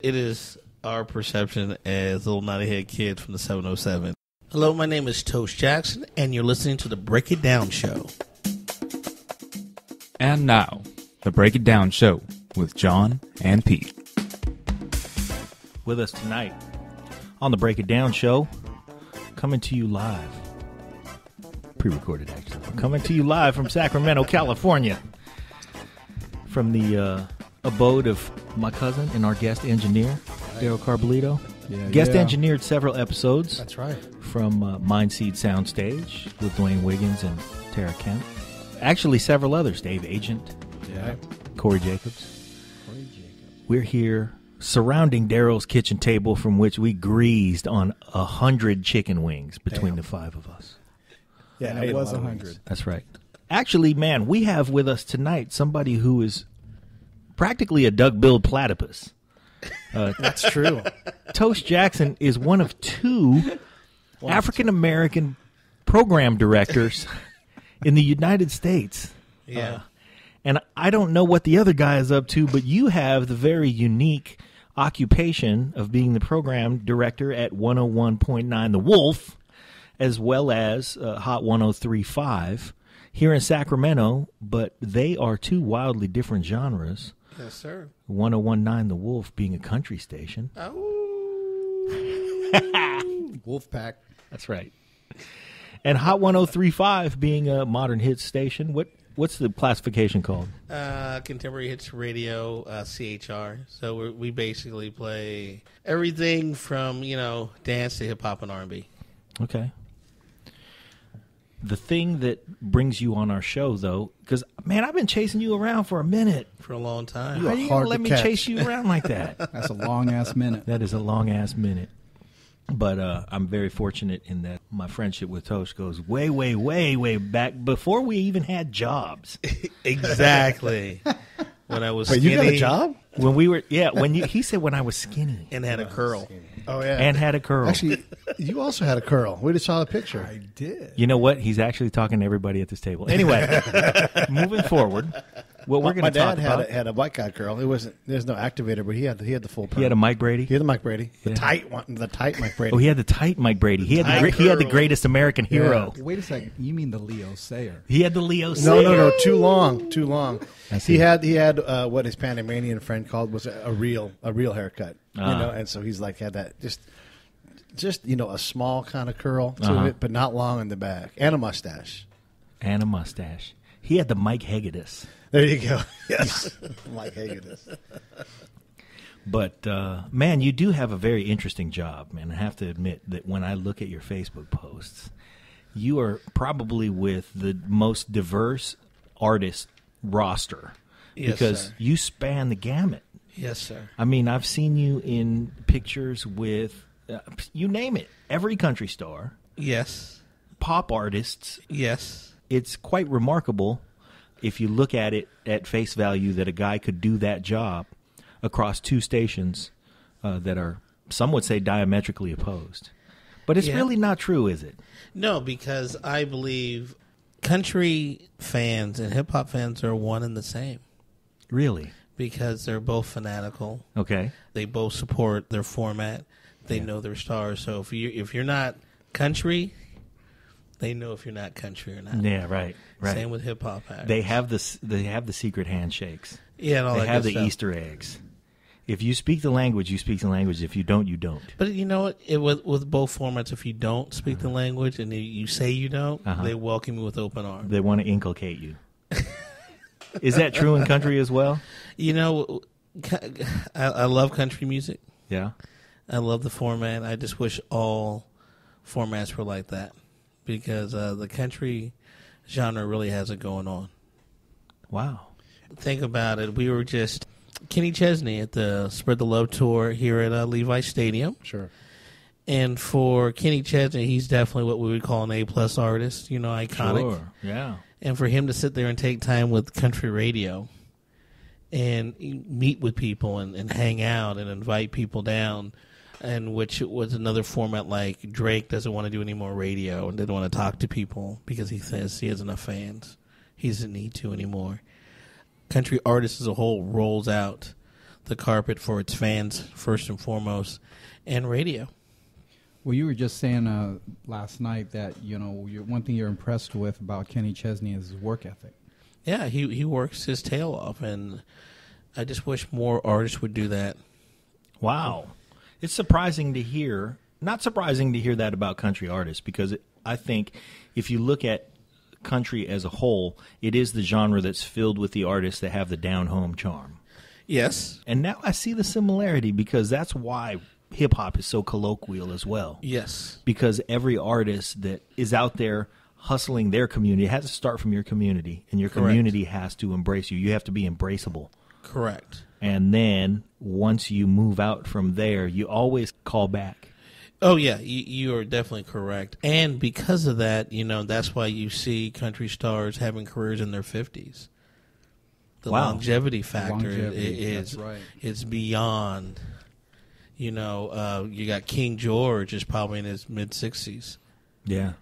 It is our perception as little naughty head kids from the 707. Hello, my name is Tosh Jackson, and you're listening to the Break It Down Show. And now, the Break It Down Show with John and Pete. With us tonight on the Break It Down Show, coming to you live. Pre-recorded, actually. Coming to you live from Sacramento, California. From the abode of my cousin and our guest engineer, Daryl Carbolito. Guest engineered several episodes. That's right. From Mindseed Soundstage with Dwayne Wiggins and Tara Kemp. Actually, several others. Dave Agent. Yeah. Corey Jacobs. We're here surrounding Daryl's kitchen table from which we greased on 100 chicken wings between the five of us. Yeah, it was 100. That's right. Actually, man, we have with us tonight somebody who is practically a duck-billed platypus. That's true. Tosh Jackson is one of two African-American program directors in the United States. Yeah. And I don't know what the other guy is up to, but you have the very unique occupation of being the program director at 101.9 The Wolf, as well as Hot 103.5 here in Sacramento, but they are two wildly different genres. Yes, sir. 101.9 The Wolf being a country station. Oh. Wolfpack. That's right. And Hot 103.5 being a modern hits station. What's the classification called? Contemporary Hits Radio, CHR. So we basically play everything from, dance to hip-hop and R&B. Okay. The thing that brings you on our show, though, because, man, I've been chasing you around for a minute. For a long time. How are you going to let me chase you around like that? That's a long-ass minute. That is a long-ass minute. But I'm very fortunate in that my friendship with Tosh goes way, way, way, way back before we even had jobs. Exactly. When I was skinny. Wait, you got a job? When we were, he said when I was skinny. And had a curl. Oh, yeah. And had a curl. Actually, you also had a curl. We just saw the picture. I did. You know what? He's actually talking to everybody at this table. Anyway, moving forward, what we're going to talk about. My dad had a white guy curl. There's no activator, but he had the full perm. He had a Mike Brady? He had the Mike Brady. Yeah. The tight Mike Brady. Oh, he had the tight Mike Brady. He had the greatest American hero. Wait a second. You mean the Leo Sayer? He had the Leo Sayer. No. Too long. I see. He had what his Panamanian friend called was a real haircut. And so he's like had that just a small kind of curl to it, but not long in the back, and a mustache. He had the Mike Hagedis. There you go. Yes, Mike Hagedis. But man, you do have a very interesting job, man. I have to admit that when I look at your Facebook posts, you are probably with the most diverse artist roster. Yes, because sir. you span the gamut. Yes, sir. I mean, I've seen you in pictures with, you name it, every country star. Yes. Pop artists. Yes. It's quite remarkable if you look at it at face value that a guy could do that job across two stations that are, some would say, diametrically opposed. But it's really not true, is it? No, because I believe country fans and hip-hop fans are one and the same. Really? Because they're both fanatical. Okay. They both support their format. They know their stars. So if you're not country, they know if you're not country or not. Yeah, right. Same with hip hop actors. They have the secret handshakes. Yeah, and all they that have good the stuff. Easter eggs. If you speak the language, you speak the language. If you don't, you don't. But you know what? With both formats, if you don't speak the language and you say you don't, they welcome you with open arms. They want to inculcate you. Is that true in country as well? You know, I love country music. Yeah. I love the format. I just wish all formats were like that because the country genre really has it going on. Wow. Think about it. We were just Kenny Chesney at the Spread the Love tour here at Levi Stadium. Sure. And for Kenny Chesney, he's definitely what we would call an A-plus artist, iconic. Sure, yeah. And for him to sit there and take time with country radio and meet with people and hang out and invite people down, and which was another format like Drake doesn't want to do any more radio and didn't want to talk to people because he says he has enough fans. He doesn't need to anymore. Country artists as a whole rolls out the carpet for its fans first and foremost, and radio. Well, you were just saying last night that, one thing you're impressed with about Kenny Chesney is his work ethic. Yeah, he works his tail off, and I just wish more artists would do that. Wow. It's surprising to hear, not surprising to hear that about country artists, because I think if you look at country as a whole, it is the genre that's filled with the artists that have the down-home charm. Yes. And now I see the similarity, because that's why hip-hop is so colloquial as well. Yes. Because every artist that is out there hustling their community, it has to start from your community, and your community has to embrace you. You have to be embraceable. Correct. And then once you move out from there, you always call back. Oh, yeah, you are definitely correct. And because of that, that's why you see country stars having careers in their 50s. The longevity factor is that's right. It's beyond. You got King George is probably in his mid-60s. Yeah.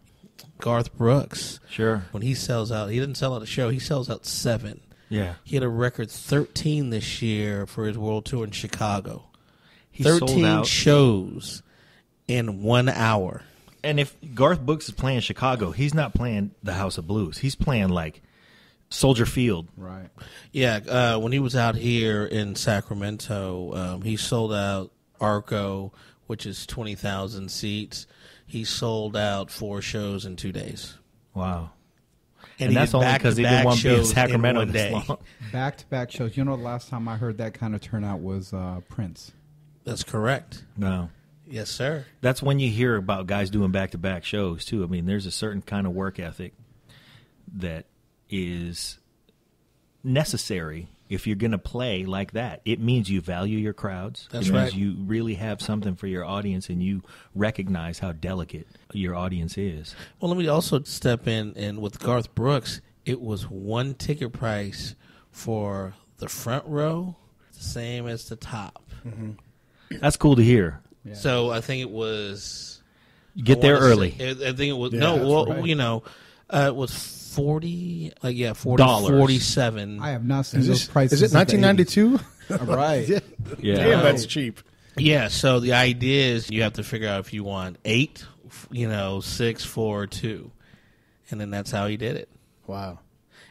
Garth Brooks. Sure. When he sells out, he doesn't sell out a show, he sells out 7. Yeah. He had a record 13 this year for his world tour in Chicago. He 13 sold out shows in 1 hour. And if Garth Brooks is playing Chicago, he's not playing the House of Blues. He's playing like Soldier Field. Right. Yeah, when he was out here in Sacramento, he sold out Arco, which is 20,000 seats. He sold out 4 shows in 2 days. Wow. And that's only because he didn't want to be in Sacramento this long. Back-to-back shows. The last time I heard that kind of turnout was Prince. That's correct. No. Yes, sir. That's when you hear about guys doing back-to-back shows, too. I mean, there's a certain kind of work ethic that is necessary if you're going to play like that. It means you value your crowds. That's it right. means you really have something for your audience, and you recognize how delicate your audience is. Well, let me also step in, and with Garth Brooks, it was 1 ticket price for the front row, the same as the top. Mm-hmm. That's cool to hear. Yeah. So I think it was... Get there early. I think it was... Yeah, it was 40... 40, Dollars. 47. I have not seen Is those prices. it 1992? Right. Yeah. Damn, that's cheap. Yeah, so the idea is you have to figure out if you want 8, 6, 4, 2. And then that's how he did it. Wow.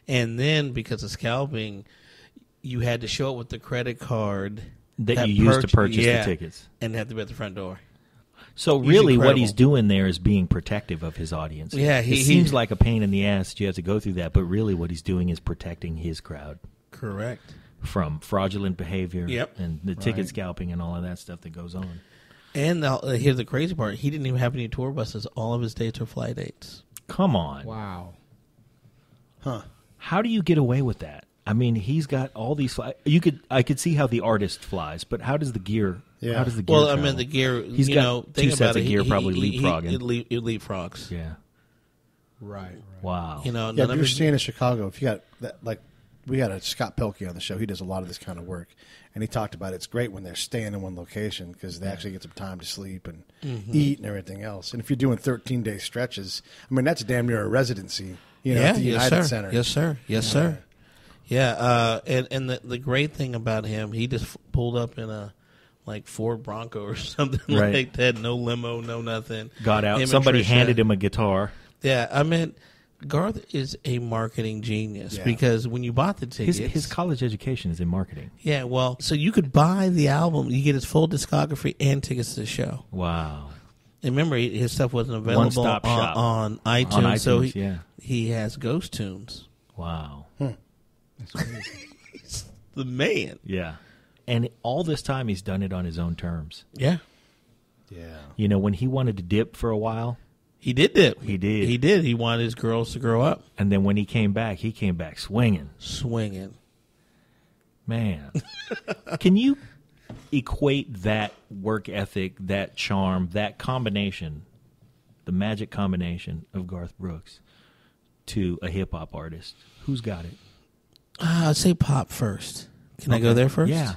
And then because of scalping, you had to show up with the credit card That you used to purchase the tickets. And have to be at the front door. So He's really what incredible. he's doing there is being protective of his audience. Yeah, it seems like a pain in the ass that you have to go through that, but really what he's doing is protecting his crowd Correct. from fraudulent behavior Yep. and the ticket Right. scalping and all of that stuff that goes on. And here's the crazy part. He didn't even have any tour buses. All of his dates are fly dates. Come on. Wow. Huh. How do you get away with that? I mean, he's got all these I could see how the artist flies, but how does the gear Yeah. how does the gear Well, I travel? mean, the gear, He's you got know, 2 think sets about of it. gear probably leapfrogging. It leapfrogs. Yeah. Right. Wow. You know, Yeah, none if of you're his- staying in Chicago, if you got that, like, we had a Scott Pilkey on the show. He does a lot of this kind of work, and he talked about it's great when they're staying in one location because they actually get some time to sleep and eat and everything else. And if you're doing 13-day stretches, I mean, that's damn near a residency, at the yes, United sir. Center. Yes, sir. Yes, sir. Yeah, and the great thing about him, he just pulled up in a Ford Bronco or something Right. like that. No limo, no nothing. Got out. Him and Somebody Trisha. handed him a guitar. Yeah, I mean, Garth is a marketing genius Yeah. because when you bought the tickets, His college education is in marketing. yeah, well, so you could buy the album, you get his full discography and tickets to the show. Wow. And remember, his stuff wasn't available One-stop shop. on iTunes, On iTunes, so yeah. he has ghost tunes. Wow. That's crazy. The man, Yeah. And all this time he's done it on his own terms. yeah, Yeah. When he wanted to dip for a while, he did that. He did. He did. He wanted his girls to grow up and then when he came back swinging. swinging. Man. Can you equate that work ethic, that charm, that combination, the magic combination of Garth Brooks to a hip-hop artist? Who's got it? I'd say pop first. Can I go there first? Yeah.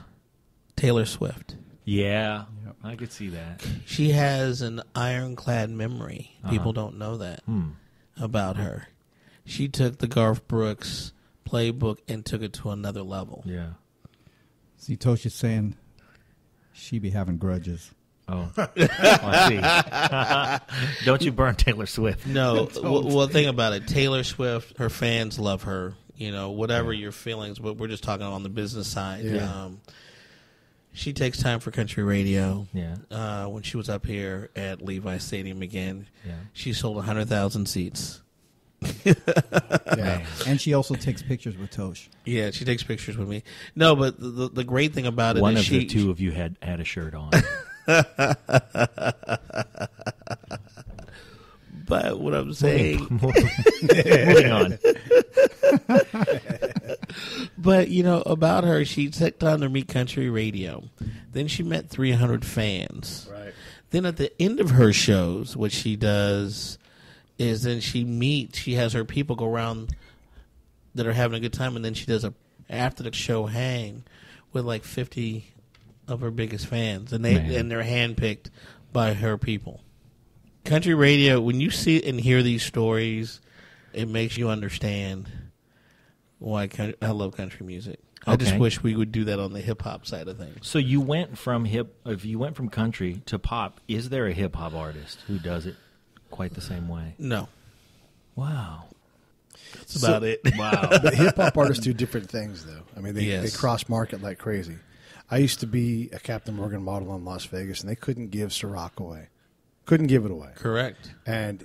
Taylor Swift. Yeah. Yep. I could see that. She has an ironclad memory. Uh-huh. People don't know that Hmm. about her. She took the Garth Brooks playbook and took it to another level. Yeah. See, Tosh is saying she be having grudges. Oh, I see. Don't you burn Taylor Swift. No, well, think about it. Taylor Swift, her fans love her. Whatever your feelings, but we're just talking on the business side. Yeah. She takes time for country radio. Yeah. When she was up here at Levi Stadium again, Yeah. she sold 100,000 seats. Yeah. And she also takes pictures with Tosh. Yeah, she takes pictures with me. No, but the great thing about it One is of the two of you had a shirt on. But what I'm saying, Moving on. but about her, she took time to meet country radio. Then she met 300 fans. Right. Then at the end of her shows, what she does is then she has her people go around that are having a good time, and then she does after the show hang with like 50 of her biggest fans, and they're handpicked by her people. Country radio, when you see and hear these stories, it makes you understand why I love country music. I just wish we would do that on the hip hop side of things. So you went from country to pop. Is there a hip hop artist who does it quite the same way? No, Wow. that's about it. Wow. But hip hop artists do different things, though. I mean, they Yes. cross market like crazy. I used to be a Captain Morgan model in Las Vegas, and they couldn't give Ciroc away. Couldn't give it away. Correct. And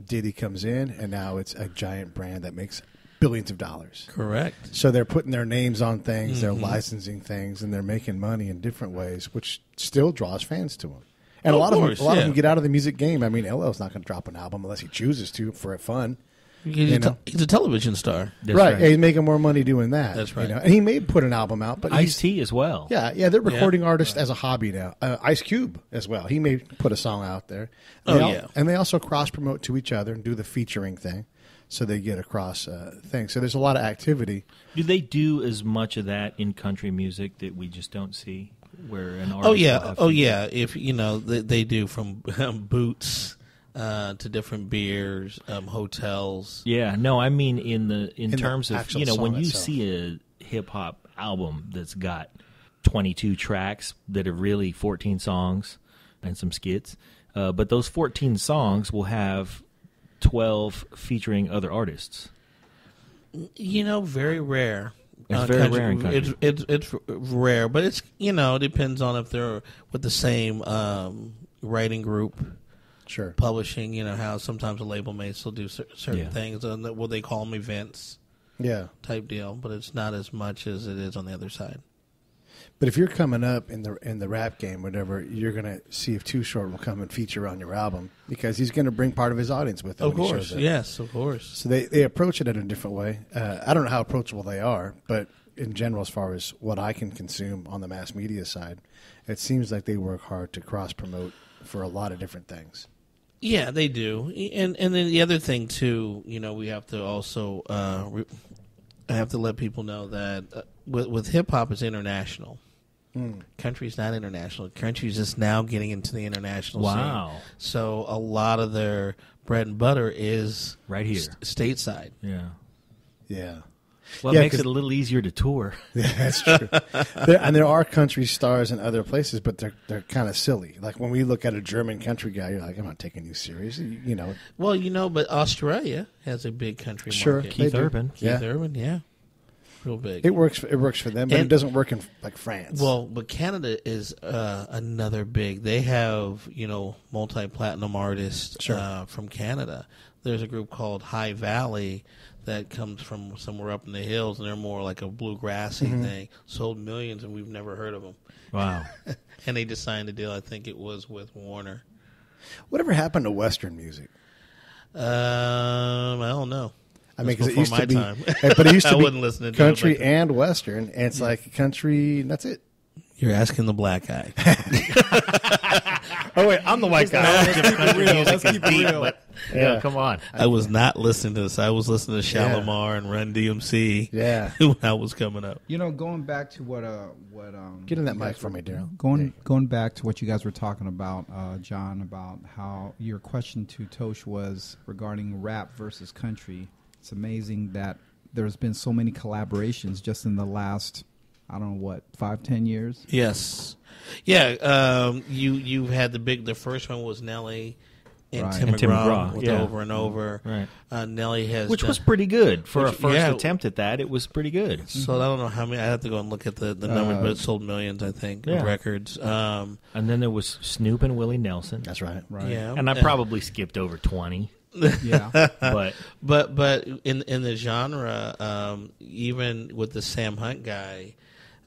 Diddy comes in, and now it's a giant brand that makes billions of dollars. Correct. So they're putting their names on things, they're licensing things, and they're making money in different ways, which still draws fans to them. And a lot of them get out of the music game. I mean, LL's not going to drop an album unless he chooses to for fun. He's a television star. That's Right. He's making more money doing that. That's right. And he may put an album out, but Ice-T as well. Yeah, they're recording artists as a hobby now. Ice Cube as well. He may put a song out there. And they also cross-promote to each other and do the featuring thing, so they get across things. So there's a lot of activity. Do they do as much of that in country music that we just don't see? Where an artist If they do from boots to different beers, hotels. Yeah, no, I mean in terms of actual when song you itself. see a hip hop album that's got 22 tracks that are really 14 songs and some skits, but those 14 songs will have 12 featuring other artists. Very rare. It's very rare in country. It's rare, but it's it depends on if they're with the same writing group. Sure. Publishing, how sometimes a label may still do certain Yeah. things, and they call them events type deal, but it's not as much as it is on the other side. But if you're coming up in the rap game, whatever, you're going to see if Too Short will come and feature on your album because he's going to bring part of his audience with him. Of course, yes, of course. So they approach it in a different way. I don't know how approachable they are, but in general, as far as what I can consume on the mass media side, it seems like they work hard to cross-promote for a lot of different things. Yeah, they do. And then the other thing, too, we have to also I have to let people know that with hip-hop, it's international. Country's not international. Country's just now getting into the international scene. So a lot of their bread and butter is right here, stateside. Yeah. Well, it makes it a little easier to tour. Yeah, that's true. There are country stars in other places, but they're kind of silly. Like when we look at a German country guy, you're like, I'm not taking you serious. Well, but Australia has a big country market. Keith Urban. Keith Urban, yeah. Real big. It works for them, but it doesn't work in like France. Well, but Canada is another big. They have multi-platinum artists from Canada. There's a group called High Valley that comes from somewhere up in the hills, and they're more like a bluegrassy thing. Sold millions, and we've never heard of them. Wow. And they just signed a deal. I think it was with Warner. Whatever happened to Western music? I don't know. I mean, because it before used my to be, time. but it used to I be wasn't listening to country it, but- and Western, and it's like country, and that's it. You're asking the black guy. Oh wait, I'm the white guy. Let's keep it real. Yeah, come on. I was not listening to this. I was listening to Shalimar and Run DMC. Yeah. When I was coming up. Going back to what Get in that mic for me, Daryl. Going back to what you guys were talking about, John, about how your question to Tosh was regarding rap versus country. It's amazing that there's been so many collaborations just in the last I don't know what, 5-10 years. Yes. Yeah. You had the first one was Nelly and Right. Tim And Tim McGraw McGraw, with yeah. Over and Over. Right. Nelly has Which done- was pretty good for a Which- first yeah. attempt at that. It was pretty good. So I don't know how many. I have to go and look at the numbers, but it sold millions, I think, Yeah. of records. And then there was Snoop and Willie Nelson. That's right. Right. Yeah, And I probably skipped over 20, Yeah. but in the genre, even with the Sam Hunt guy,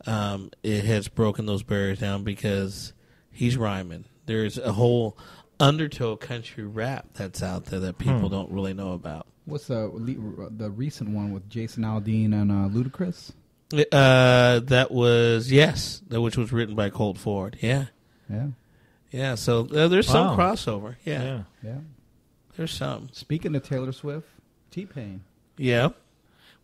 it has broken those barriers down because he's rhyming. There's a whole undertow country rap that's out there that people don't really know about. What's the recent one with Jason Aldean and Ludacris? That was which was written by Colt Ford. Yeah, Yeah. So there's some Wow. crossover. Yeah, Yeah. there's some. Speaking of Taylor Swift, T-Pain. Yeah,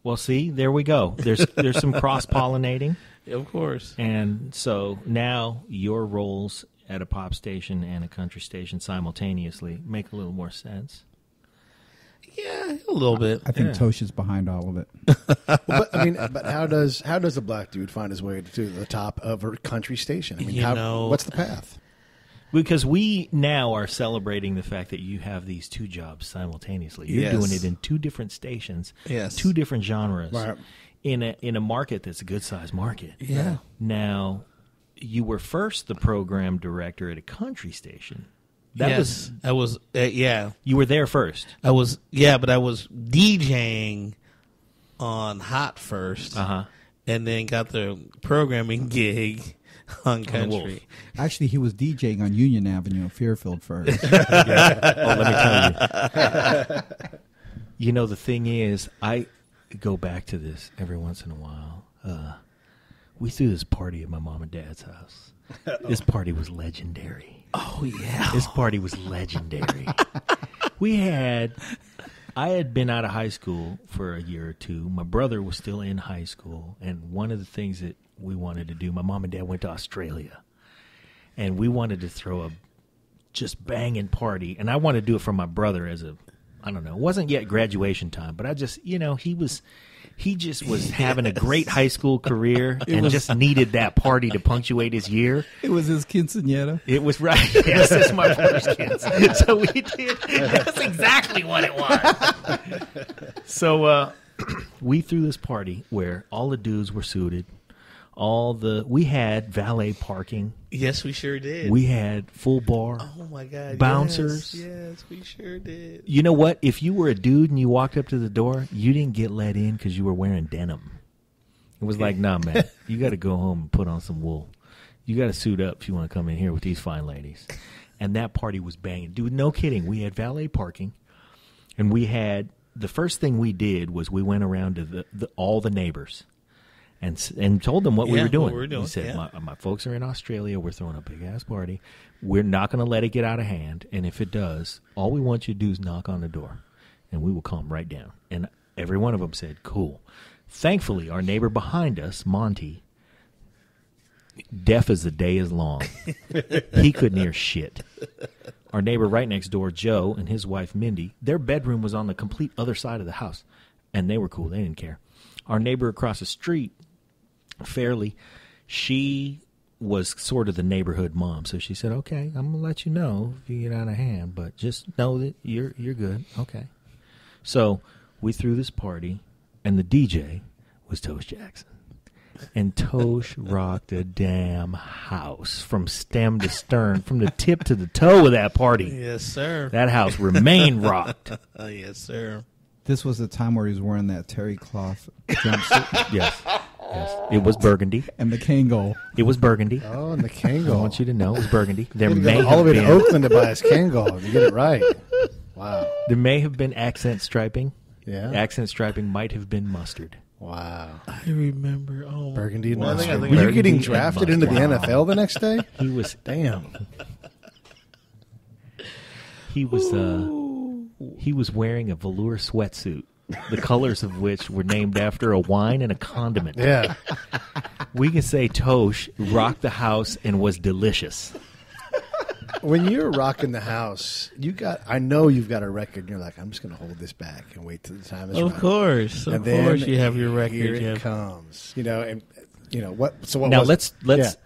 well, see, there we go. There's some cross-pollinating. of course. And so now your roles at a pop station and a country station simultaneously make a little more sense. Yeah, a little bit. I think Yeah. Tosh is behind all of it. But I mean, but how does a black dude find his way to the top of a country station? I mean, what's the path? Because we now are celebrating the fact that you have these two jobs simultaneously. You're Yes. doing it in two different stations, Yes. two different genres, Right. in a market that's a good-sized market. Yeah. Now, you were first the program director at a country station. I was. Yeah, You were there first. I was. Yeah, but I was DJing on Hot first, and then got the programming gig on Wolf. country. Actually, he was DJing on Union Avenue in Fairfield first. Oh, let me tell you. You know, the thing is, I go back to this every once in a while. We threw this party at my mom and dad's house. This party was legendary. Oh yeah. This party was legendary. I had been out of high school for a year or two. My brother was still in high school. And one of the things that we wanted to do, my mom and dad went to Australia. And we wanted to throw a just banging party. And I wanted to do it for my brother as I don't know, it wasn't yet graduation time, but I just, he just was having a great high school career and just needed that party to punctuate his year. It was his quinceañera. It was right. Yes, it's my brother's kids. So we did. That's exactly what it was. So we threw this party where all the dudes were suited. We had valet parking. Yes, we sure did. We had full bar. Oh my God. Bouncers. Yes, we sure did. You know what? If you were a dude and you walked up to the door, you didn't get let in because you were wearing denim. It was like, nah, man, you got to go home and put on some wool. You got to suit up if you want to come in here with these fine ladies. And that party was banging. Dude, no kidding. We had valet parking, and the first thing we did was we went around to all the neighbors and told them what we were doing. We said, my folks are in Australia. We're throwing a big-ass party. We're not going to let it get out of hand. And if it does, all we want you to do is knock on the door, and we will calm right down. And every one of them said, cool. Thankfully, our neighbor behind us, Monty, deaf as the day is long. He couldn't hear shit. Our neighbor right next door, Joe, and his wife, Mindy, their bedroom was on the complete other side of the house, and they were cool. They didn't care. Our neighbor across the street, Fairly, she was sort of the neighborhood mom. So she said, okay, I'm going to let you know if you get out of hand, but just know that you're good. Okay. So we threw this party, and the DJ was Tosh Jackson. And Tosh rocked a damn house from stem to stern, from the tip to the toe of that party. Yes, sir. That house remained rocked. Yes, sir. This was the time where he was wearing that terry cloth jumpsuit Yes. It was burgundy. and the Kangol. It was burgundy. Oh, and the I Kangol. want you to know it was burgundy. There You had to may go all have the way to been Oakland to buy his Kangol to get it right. Wow. there may have been accent striping. Yeah. Accent striping might have been mustard. Wow. I remember. Oh, Burgundy and Well, I think- I mustard. think Were you Burgundy getting and drafted into the mustard. NFL the next day? He was Damn. he was wearing a velour sweatsuit, the colors of which were named after a wine and a condiment. Yeah. We can say Tosh rocked the house and was delicious. When you're rocking the house, I know you've got a record, and you're like, I'm just going to hold this back and wait till the time is right. Of course. Of And then course you have your record. Here it yeah. comes. And what? So what? Now was let's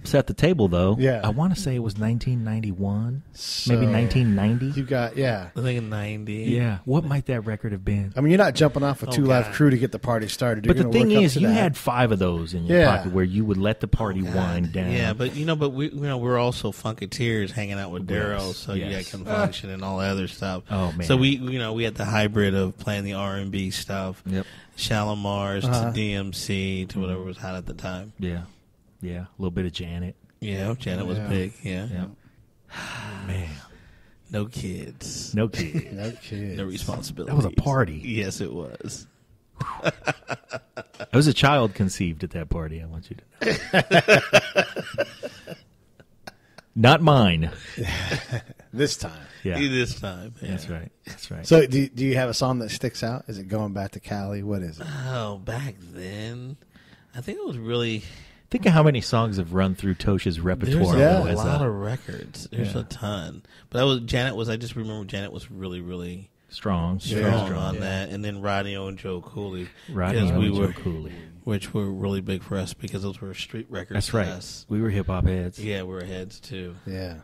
set the table though. Yeah. I want to say it was 1991, So, maybe 1990. You got I think in 90. Yeah. What might that record have been? I mean, you're not jumping off a Two Live God. Crew to get the party started. But You're the gonna thing work up is, to you that. had 5 of those in your Yeah. pocket where you would let the party wind down. Yeah, but we're also funketeers hanging out with Daryl, Yes, so yes. you got Confunction and all that other stuff. Oh, man. So we had the hybrid of playing the R&B stuff, Yep. Shalimars to DMC to whatever was hot at the time. Yeah. Yeah. A little bit of Janet. Yeah, Janet was big. Yeah. Man. No kids, No kid. No kids. no responsibility. That was a party. Yes, it was. There was a child conceived at that party, I want you to know. Not mine. This time. Yeah. This time. Yeah. That's right. That's right. So, do you have a song that sticks out? Is it Going Back to Cali? What is it? Oh, back then, I think it was really. Think of how many songs have run through Tosh's repertoire. There's a as lot of records. There's Yeah. a ton. But I just remember Janet was really, really strong strong on that. And then Radio and Joe Cooley. Rodney because and Joe Cooley. Which were really big for us because those were street records. That's to right. us. We were hip hop heads. Yeah, we were heads too. Yeah.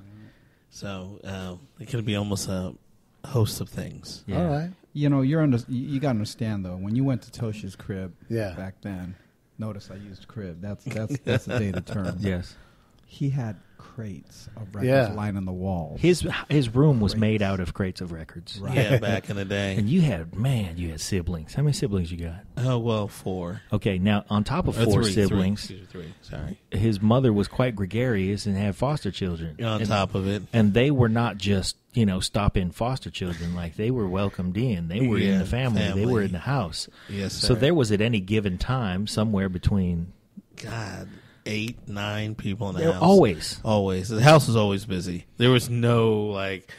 So it could be almost a host of things. Yeah. All right. You got to understand though. When you went to Tosh's crib back then, notice I used crib. That's a dated term. Yes. He had crates of records lining the walls. His room was made out of crates of records. Right. Yeah, back in the day. And you had siblings. How many siblings you got? Oh, well, 4. Okay, now on top of Or 4 three, siblings, Three. Sorry. his mother was quite gregarious and had foster children. On top of it. And they were not just, stop-in foster children. Like, they were welcomed in. They were in the family. They were in the house. Yes, sir. So there was at any given time somewhere between... God, 8, 9 people in the There house. always. The house was always busy. There was no,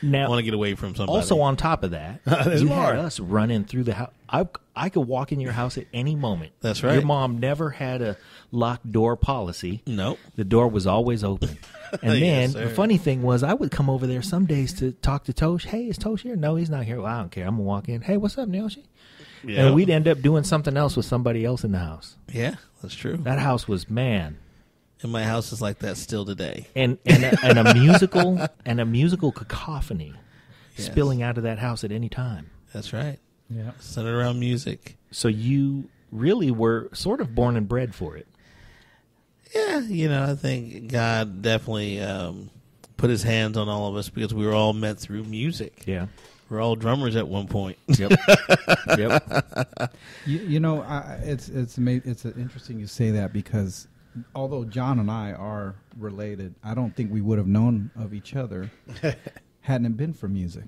Now, want to get away from somebody. Also, on top of that, you had us running through the house. I could walk in your house at any moment. That's right. Your mom never had a locked door policy. Nope. The door was always open. And Yes, then sir. the funny thing was I would come over there some days to talk to Tosh. Hey, is Tosh here? No, he's not here. Well, I don't care. I'm going to walk in. Hey, what's up, Neoshi? Yeah. And we'd end up doing something else with somebody else in the house. Yeah, that's true. That house was, man. And my house is like that still today. And a musical cacophony Yes. spilling out of that house at any time. That's right. Yeah. Centered around music. So you really were sort of born and bred for it. Yeah, I think God definitely put his hands on all of us because we were all met through music. Yeah. We're all drummers at one point. Yep. Yep. It's interesting you say that because although John and I are related, I don't think we would have known of each other hadn't it been for music.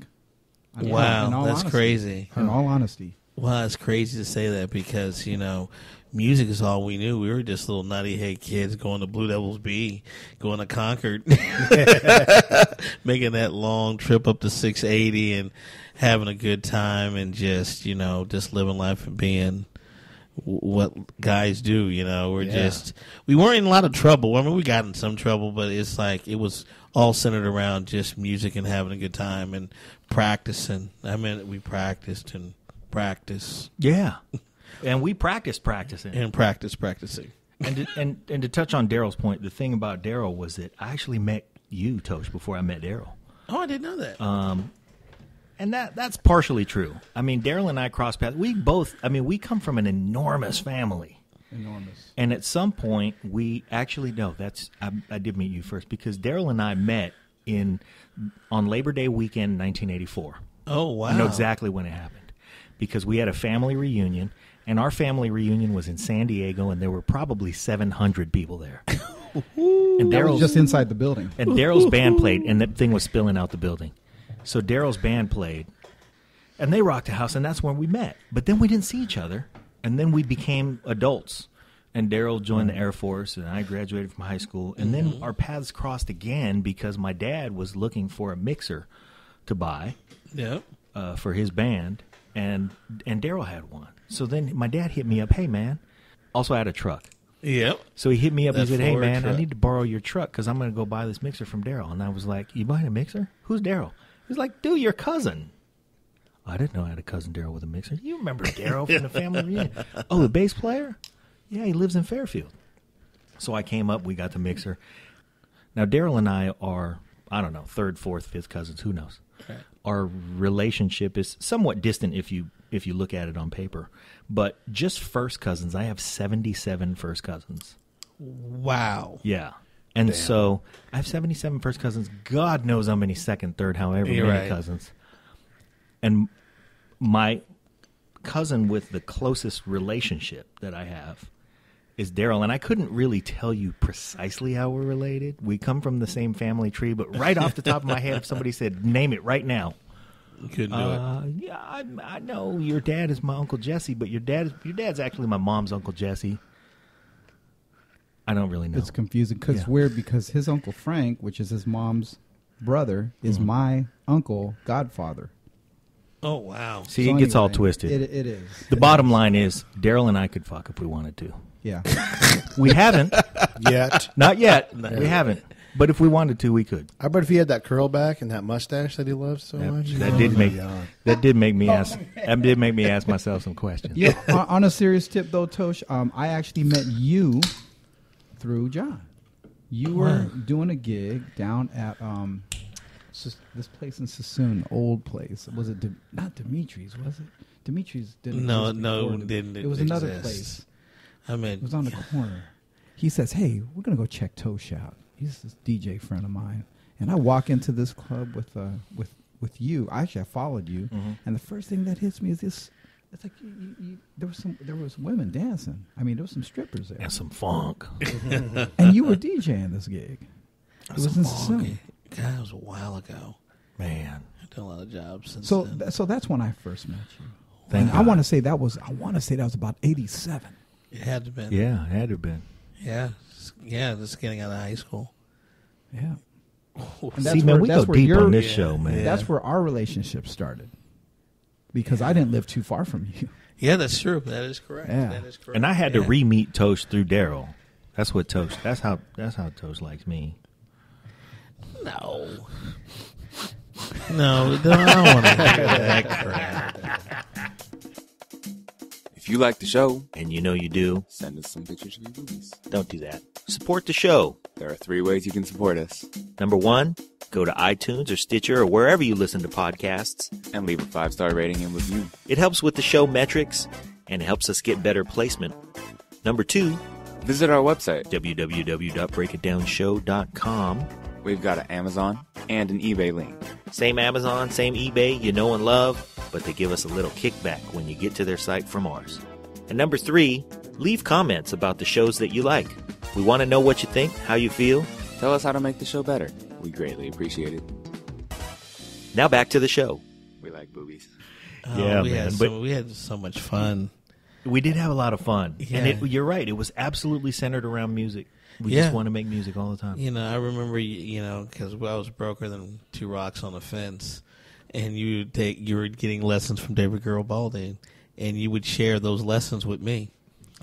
Wow, that's crazy. In all honesty. Well, it's crazy to say that because, music is all we knew. We were just little nutty head kids going to Blue Devils B, going to Concord, making that long trip up to 680 and having a good time and just living life and being what guys do, we weren't in a lot of trouble. I mean, we got in some trouble, but it's like it was all centered around just music and having a good time and practicing. I mean, we practiced and practice. Yeah. And we practicing. And practicing. And to touch on Daryl's point, the thing about Daryl was that I actually met you, Tosh, before I met Daryl. Oh, I didn't know that. And that's partially true. I mean, Daryl and I crossed paths. We come from an enormous family. Enormous. And at some point, we actually, I did meet you first because Daryl and I met on Labor Day weekend, 1984. Oh, wow. I know exactly when it happened because we had a family reunion, and our family reunion was in San Diego, and there were probably 700 people there. And That was just inside the building. And Daryl's band played, and that thing was spilling out the building. So Daryl's band played, and they rocked the house, and that's when we met. But then we didn't see each other, and then we became adults. And Daryl joined the Air Force, and I graduated from high school. And then our paths crossed again because my dad was looking for a mixer to buy for his band, and Daryl had one. So then my dad hit me up, hey, man. Also, I had a truck. Yep. So he hit me up and That said, hey, Ford man, truck. I need to borrow your truck because I'm going to go buy this mixer from Daryl. And I was like, you buying a mixer? Who's Daryl? He's like, dude, your cousin. I didn't know I had a cousin Daryl with a mixer. You remember Daryl from the family reunion? Oh, the bass player? Yeah, he lives in Fairfield. So I came up, we got the mixer. Now, Daryl and I are, I don't know, third, fourth, fifth cousins, who knows? Right. Our relationship is somewhat distant if you look at it on paper. But just first cousins, I have 77 first cousins. Wow. Yeah. And so I have 77 first cousins. God knows how many second, third, however You're many right. cousins. And my cousin with the closest relationship that I have is Daryl. And I couldn't really tell you precisely how we're related. We come from the same family tree, but right off the top of my head, if somebody said, name it right now. You couldn't do it. Yeah, I know your dad is my Uncle Jesse, but your dad's actually my mom's Uncle Jesse. I don't really know. It's confusing because it's weird because his Uncle Frank, which is his mom's brother, is my uncle godfather. Oh, wow. See, So it gets all anyway, twisted. It is. The bottom line is Daryl and I could fuck if we wanted to. Yeah. We haven't. Yet. Not yet. We haven't. But if we wanted to, we could. I bet if he had that curl back and that mustache that he loves so much. That did make me ask myself some questions. Yeah. On a serious tip, though, Tosh, I actually met you through John. You were doing a gig down at this place in Sassoon, old place. Was it not Dimitri's? Was it? Dimitri's didn't. No, exist no, before. it didn't. It was another exist. place. I mean, It was on the corner. He says, "Hey, we're gonna go check Tosh out. He's this DJ friend of mine." And I walk into this club with you. Actually, I followed you, and the first thing that hits me is this. It's like there was women dancing. I mean, there was some strippers there, And some funk. and you were DJing this gig. It was in Sassoon. God, it was a while ago. Man. I've done a lot of jobs since So then. so that's when I first met you. Thank And I want to say that was about 87. It had to have been. Yeah, it had to have been. Yeah. Yeah, just getting out of high school. Yeah. And See, man, we go deep on this show, man. That's where our relationship started. Because I didn't live too far from you. Yeah, that's true. That is correct. Yeah. That is correct. And I had to re-meet Tosh through Daryl. That's what Tosh. That's how Tosh likes me. No. No, I don't want to hear that crap. If you like the show, And you know you do. send us some pictures of your boobies. Don't do that. Support the show. There are 3 ways you can support us. Number 1, go to iTunes or Stitcher or wherever you listen to podcasts. And leave a 5-star rating and review. It helps with the show metrics and helps us get better placement. Number 2, Visit our website. www.breakitdownshow.com. We've got an Amazon and an eBay link. Same Amazon, same eBay, you know and love, but they give us a little kickback when you get to their site from ours. And number 3, leave comments about the shows that you like. We want to know what you think, how you feel. Tell us how to make the show better. We greatly appreciate it. Now back to the show. We like boobies. Oh, Yeah, we man, Had but- we had so much fun. We did have a lot of fun. Yeah. And you're right, it was absolutely centered around music. We Yeah. just want to make music all the time. You know, I remember, because I was broker than 2 rocks on the fence, and you were getting lessons from David Garibaldi, and you would share those lessons with me.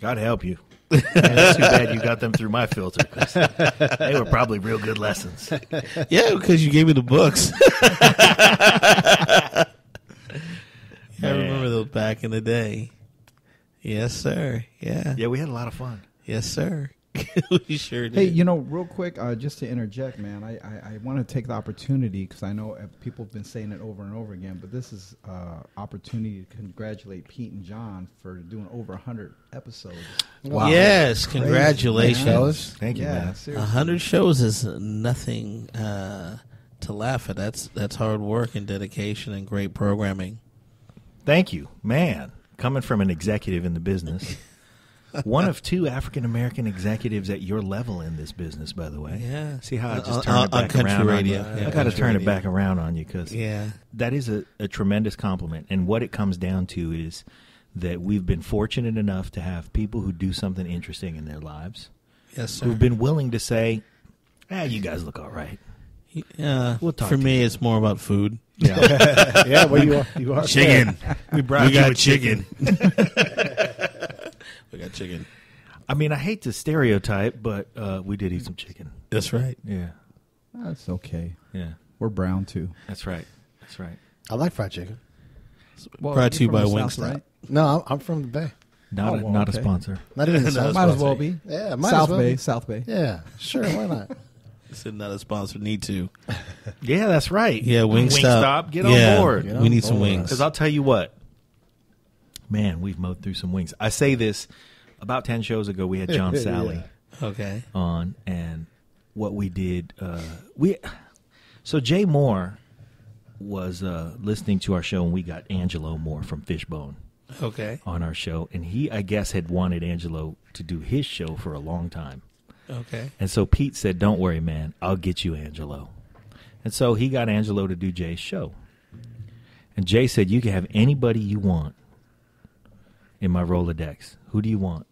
God help you. And it's too bad you got them through my filter. 'Cause they were probably real good lessons. Yeah, because you gave me the books. I remember those back in the day. Yes, sir. Yeah. Yeah, we had a lot of fun. Yes, sir. We sure did. Hey, real quick, just to interject, man, I want to take the opportunity because I know people have been saying it over and over again, but this is opportunity to congratulate Pete and John for doing over 100 episodes. Wow. Yes, congratulations. fellas. Thank you, man. Seriously. 100 shows is nothing to laugh at. That's hard work and dedication and great programming. Thank you, man. Coming from an executive in the business. One of 2 African-American executives at your level in this business, by the way. Yeah. See how I On- just turned it on back country around radio. on you? Yeah, I got to country turn it radio. back around on you because Yeah. that is a tremendous compliment. And what it comes down to is that we've been fortunate enough to have people who do something interesting in their lives Yes, sir. who've been willing to say, you guys look all right. We'll talk For to me, it's more about food. Yeah. Yeah, well, you are. Chicken. We brought you a chicken. We got chicken. I mean, I hate to stereotype, but we did eat some chicken. That's right. Yeah. That's okay. Yeah. We're brown, too. That's right. That's right. I like fried chicken. Brought to you you're by from the South, Wingstop. right? No, I'm from the Bay. Not a okay. sponsor. Not even the Might as well be. Yeah, might South as well Bay, be. South Bay. Yeah, sure. Why not? Said not a sponsor. Need to. Yeah, that's right. Yeah, Wingstop. Get Yeah, on board. Get we on need some board. wings. Because I'll tell you what, man, we've mowed through some wings. I say this about 10 shows ago. We had John Sally Okay. on, and what we did, so Jay Moore was listening to our show, and we got Angelo Moore from Fishbone Okay. on our show, and he, I guess, had wanted Angelo to do his show for a long time. Okay. And so Pete said, "Don't worry, man. I'll get you Angelo." And so he got Angelo to do Jay's show. And Jay said, "You can have anybody you want in my Rolodex. Who do you want?"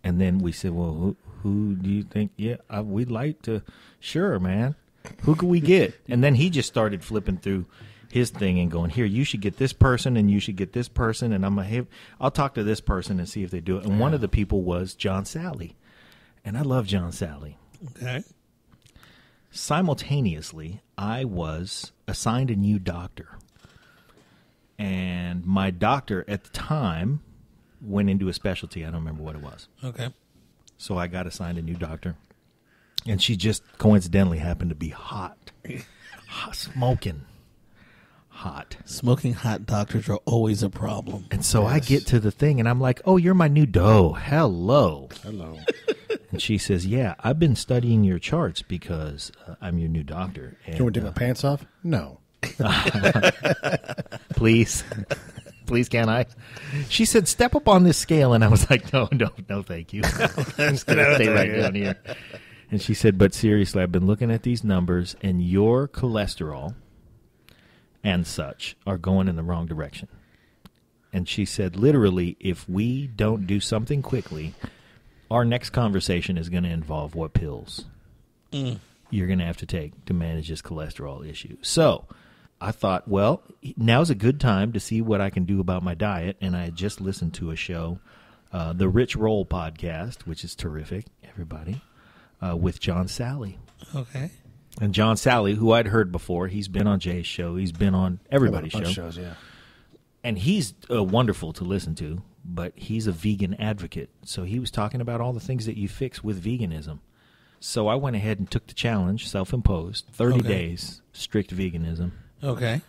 And then we said, "Well, who do you think?" "Yeah, we'd like to." "Sure, man. Who could we get?" And then he just started flipping through his thing and going, "Here, you should get this person, and you should get this person, and I'll talk to this person and see if they do it." And one of the people was John Sally. And I love John Sally. Okay. Simultaneously, I was assigned a new doctor. And my doctor at the time went into a specialty. I don't remember what it was. Okay. So I got assigned a new doctor. And she just coincidentally happened to be hot. Smoking hot. Smoking hot doctors are always a problem. And so I get to the thing, and I'm like, "Oh, you're my new doe. Hello." Hello. And she says, "Yeah, I've been studying your charts because I'm your new doctor." And, Do you want to take my pants off? No. please, please, can I? She said, "Step up on this scale," and I was like, "No, thank you. I'm just gonna stay right down here." And she said, "But seriously, I've been looking at these numbers, and your cholesterol and such are going in the wrong direction." And she said, "Literally, if we don't do something quickly, our next conversation is going to involve what pills you're going to have to take to manage this cholesterol issue." So I thought, well, now's a good time to see what I can do about my diet. And I had just listened to a show, the Rich Roll podcast, which is terrific, everybody, with John Sally. Okay. And John Sally, who I'd heard before, he's been on Jay's show. He's been on everybody's A bunch show. of shows, yeah. And he's wonderful to listen to, but he's a vegan advocate. So he was talking about all the things that you fix with veganism. So I went ahead and took the challenge, self-imposed, 30 Okay. days, strict veganism. Okay.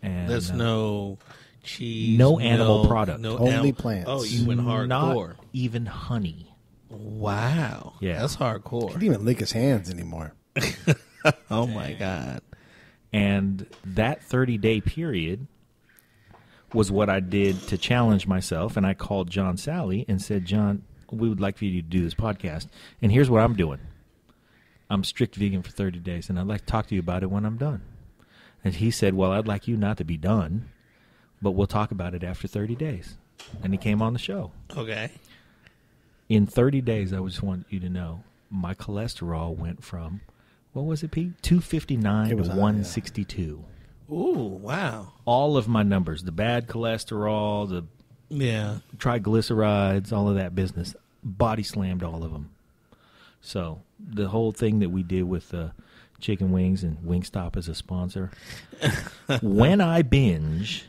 And There's no cheese. no animal product. No Only plants. Oh, you went hardcore. Not even honey. Wow. Yeah. That's hardcore. Can't even lick his hands anymore. Oh, my God. And that 30-day period was what I did to challenge myself. And I called John Sally and said, "John, we would like for you to do this podcast. And here's what I'm doing. I'm strict vegan for 30 days, and I'd like to talk to you about it when I'm done." And he said, "Well, I'd like you not to be done, but we'll talk about it after 30 days. And he came on the show. Okay. In 30 days, I just want you to know, my cholesterol went from, what was it, Pete? 259 It was to high, yeah. 162. Ooh, wow. All of my numbers, the bad cholesterol, the Yeah. triglycerides, all of that business, body slammed all of them. So the whole thing that we did with chicken wings and Wingstop as a sponsor, when I binge,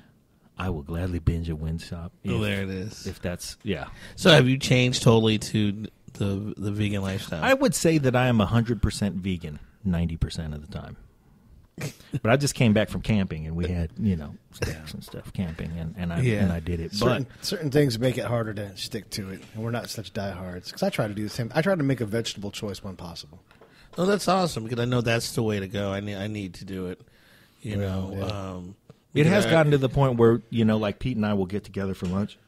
I will gladly binge at Wingstop. Oh, there it is. If that's, yeah. So have you changed totally to the vegan lifestyle? I would say that I am 100% vegan 90% of the time. But I just came back from camping, and we had, steaks and stuff camping, and I did it. Certain things make it harder to stick to it, and we're not such diehards. Because I try to do the same. I try to make a vegetable choice when possible. Oh, that's awesome, because I know that's the way to go. I need to do it. It has gotten to the point where, like Pete and I will get together for lunch,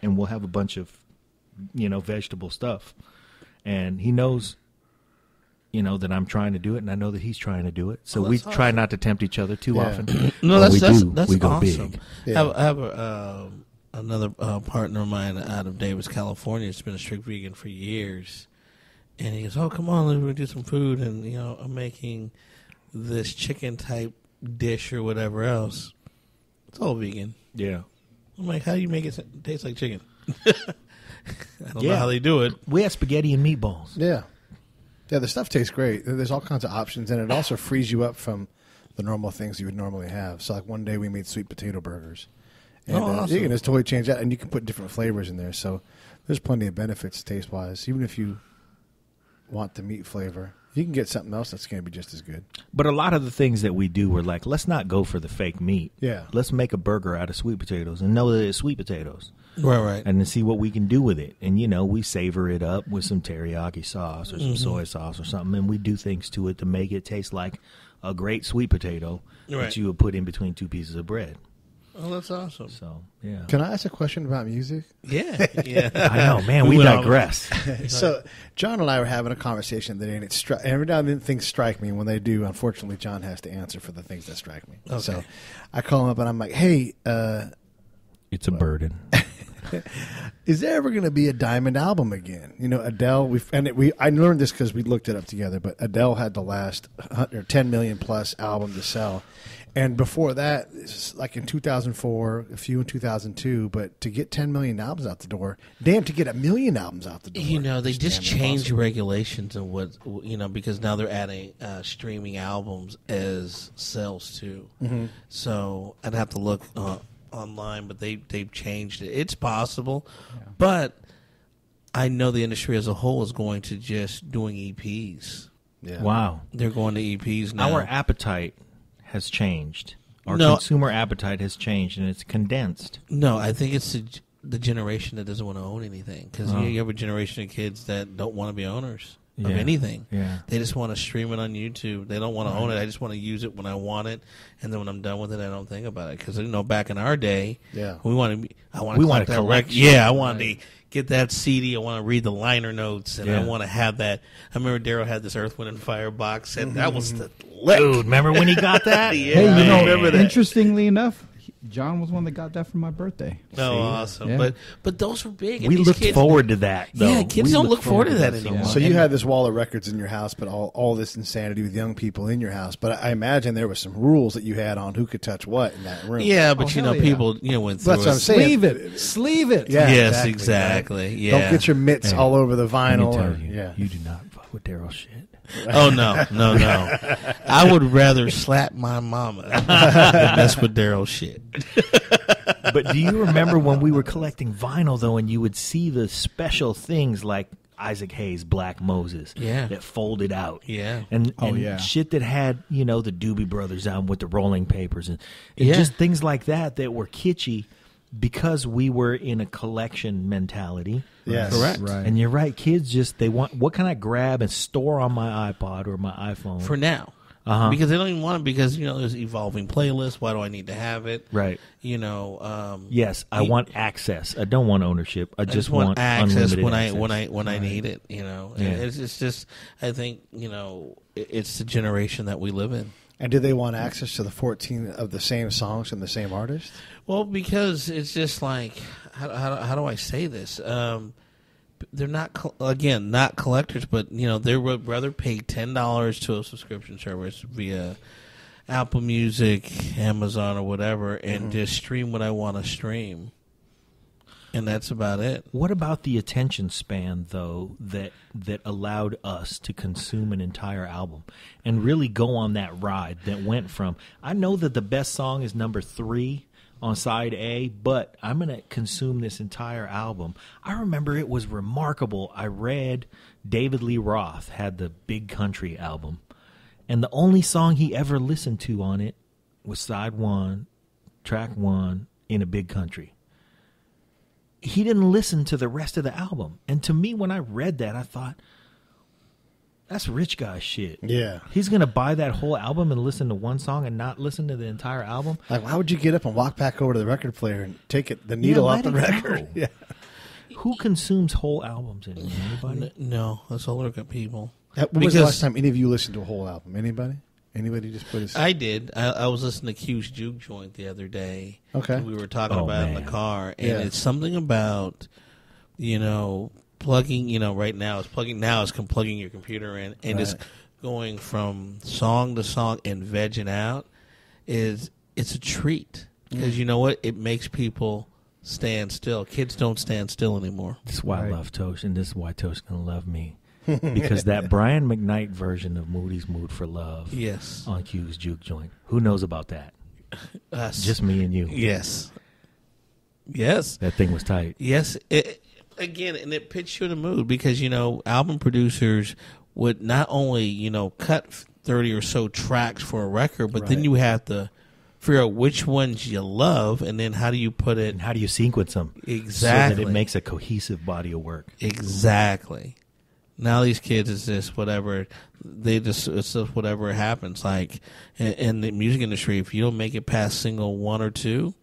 and we'll have a bunch of, vegetable stuff. And he knows, that I'm trying to do it, and I know that he's trying to do it. So we try not to tempt each other too often. No, that's we go awesome. big. Yeah. I have another partner of mine out of Davis, California. Has been a strict vegan for years, and he goes, "Oh, come on, let's do some food." And I'm making this chicken type dish or whatever else. It's all vegan. Yeah. I'm like, how do you make it taste like chicken? I don't know how they do it. We had spaghetti and meatballs. Yeah. Yeah, the stuff tastes great. There's all kinds of options, and it also frees you up from the normal things you would normally have. So, like, one day we made sweet potato burgers, And awesome. you can just totally change that, and you can put different flavors in there. So there's plenty of benefits taste-wise. Even if you want the meat flavor, you can get something else that's going to be just as good. But a lot of the things that we do, we're like, let's not go for the fake meat. Yeah. Let's make a burger out of sweet potatoes and know that it's sweet potatoes. Right. And then see what we can do with it. And, we savor it up with some teriyaki sauce or some soy sauce or something. And we do things to it to make it taste like a great sweet potato that you would put in between two pieces of bread. Oh, that's awesome. So, yeah. Can I ask a question about music? Yeah. I know, man. We digress. So John and I were having a conversation today, and every now and then things strike me. And when they do, unfortunately, John has to answer for the things that strike me. Okay. So I call him up, and I'm like, hey, It's a burden. is there ever going to be a Diamond album again? Adele. I learned this because we looked it up together. But Adele had the last 10 million plus album to sell, and before that, like in 2004, a few in 2002. But to get 10 million albums out the door, to get 1 million albums out the door. They just changed regulations and because now they're adding streaming albums as sales too. Mm-hmm. So I'd have to look online, but they've changed it. It's possible, but I know the industry as a whole is going to just doing EPs. Yeah. Wow. They're going to EPs now. Our appetite has changed. Our consumer appetite has changed, and it's condensed. No, I think it's the generation that doesn't want to own anything, because you have a generation of kids that don't want to be owners of anything. Yeah. They just want to stream it on YouTube. They don't want to own it. I just want to use it when I want it, and then when I'm done with it, I don't think about it. Because back in our day, I wanted to collect. Yeah, I wanted to get that CD. I want to read the liner notes, and I want to have that. I remember Daryl had this Earth, Wind, and Fire box set. That was the lick. Dude, remember when he got that? Yeah, Hey, I remember that. interestingly enough, John was one that got that for my birthday. Oh, awesome! Yeah. But those were big. And We these looked kids, forward to that, though. Yeah, kids don't look forward to that anymore. So you had this wall of records in your house, but all this insanity with young people in your house. But I imagine there were some rules that you had on who could touch what in that room. Yeah, but hell yeah. people went through That's what I'm it. saying. Sleeve it. Yeah, Yes, exactly. exactly. Right? Yeah. Don't get your mitts Hey, all over the Let me vinyl. tell you, You do not fuck with Daryl shit. Oh no. I would rather slap my mama than mess with Daryl shit. But do you remember when we were collecting vinyl, though, and you would see the special things like Isaac Hayes' Black Moses that folded out? Yeah. And shit that had, the Doobie Brothers album with the rolling papers and just things like that were kitschy because we were in a collection mentality. Yes. Correct. Right. And you're right, kids they want, what can I grab and store on my iPod or my iPhone? For now. Because they don't even want it because, there's evolving playlists. Why do I need to have it? Right. Yes, I want access. I don't want ownership. I just want access unlimited when I need it, And it's just, I think, it's the generation that we live in. And do they want access to the 14 of the same songs from the same artist? Well, because it's just like, how do I say this? They're not collectors, but they would rather pay $10 to a subscription service via Apple Music, Amazon, or whatever, and just stream what I want to stream. And that's about it. What about the attention span, though, that allowed us to consume an entire album and really go on that ride that went from, I know that the best song is number 3 on side A, but I'm going to consume this entire album. I remember it was remarkable. I read David Lee Roth had the Big Country album, and the only song he ever listened to on it was side 1, track 1, in a Big Country. He didn't listen to the rest of the album. And to me, when I read that, I thought, that's rich guy shit. Yeah. He's going to buy that whole album and listen to one song and not listen to the entire album? Like, why would you get up and walk back over to the record player and take the needle off the record? Yeah. Who consumes whole albums anymore? Anybody? No, that's all look at people. When was the last time any of you listened to a whole album? Anybody? Anybody just put his... I did. I was listening to Q's Juke Joint the other day. Okay. We were talking about it in the car. And Yeah. it's something about, plugging, right now, it's plugging your computer in and just going from song to song and vegging out it's a treat. Because you know what? It makes people stand still. Kids don't stand still anymore. This is why I love Tosh, and this is why Tosh is going to love me. Because that Brian McKnight version of Moody's Mood for Love on Q's Juke Joint, who knows about that? Us. Just me and you. Yes. Yes. That thing was tight. Yes. Again, and it puts you in a mood because, album producers would not only, cut 30 or so tracks for a record, but then you have to figure out which ones you love, and then how do you put it. And how do you sequence them? Exactly. So that it makes a cohesive body of work. Exactly. Now these kids is just whatever. It's just whatever happens. Like in the music industry, if you don't make it past single 1 or 2,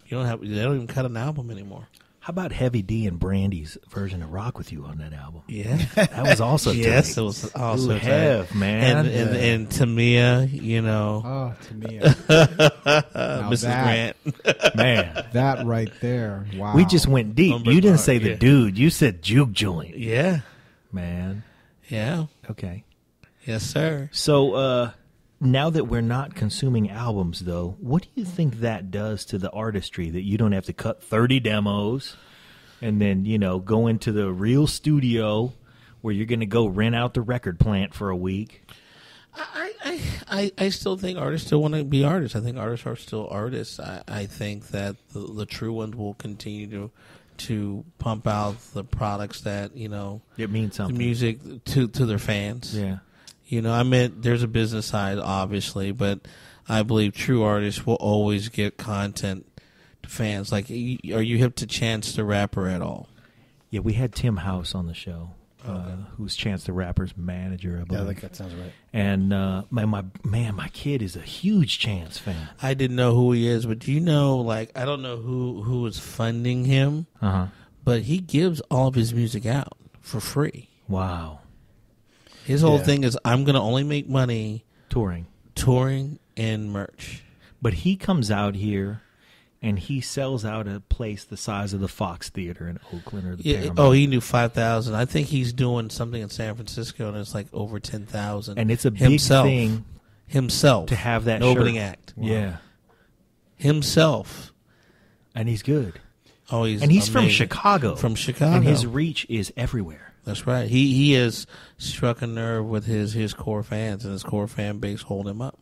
they don't even cut an album anymore. How about Heavy D and Brandy's version of Rock With You on that album? Yeah. That was also yes, tight. it was also tight. Man. And Tamia, Oh, Tamia. Mrs. Grant. Man. That right there. Wow. We just went deep. Lumber You didn't Bar, say the yeah. dude. You said juke joint. Yeah. Man. Yeah. Okay. Yes, sir. So now that we're not consuming albums, though, what do you think that does to the artistry that you don't have to cut 30 demos and then, go into the real studio where you're going to go rent out the record plant for a week? I still think artists still want to be artists. I think artists are still artists. I think that the true ones will continue to pump out the products that, It means something. the music to their fans. Yeah. There's a business side, obviously, but I believe true artists will always get content to fans. Like, are you hip to Chance the Rapper at all? Yeah, we had Tim House on the show, who's Chance the Rapper's manager, I Yeah, believe. I think that sounds right. And my kid is a huge Chance fan. I didn't know who he is, but do you know, I don't know who is funding him, but he gives all of his music out for free. Wow. His whole Yeah. thing is, I'm going to only make money Touring. and merch. But he comes out here and he sells out a place the size of the Fox Theater in Oakland or the Paramount. Oh, he knew 5,000. I think he's doing something in San Francisco, and it's like over 10,000. And it's a big thing himself to have that opening shirt. act. Yeah. Himself. And he's good. Oh, he's from amazing. Chicago. From Chicago. And his reach is everywhere. That's right. He has struck a nerve with his core fans, and his core fan base hold him up.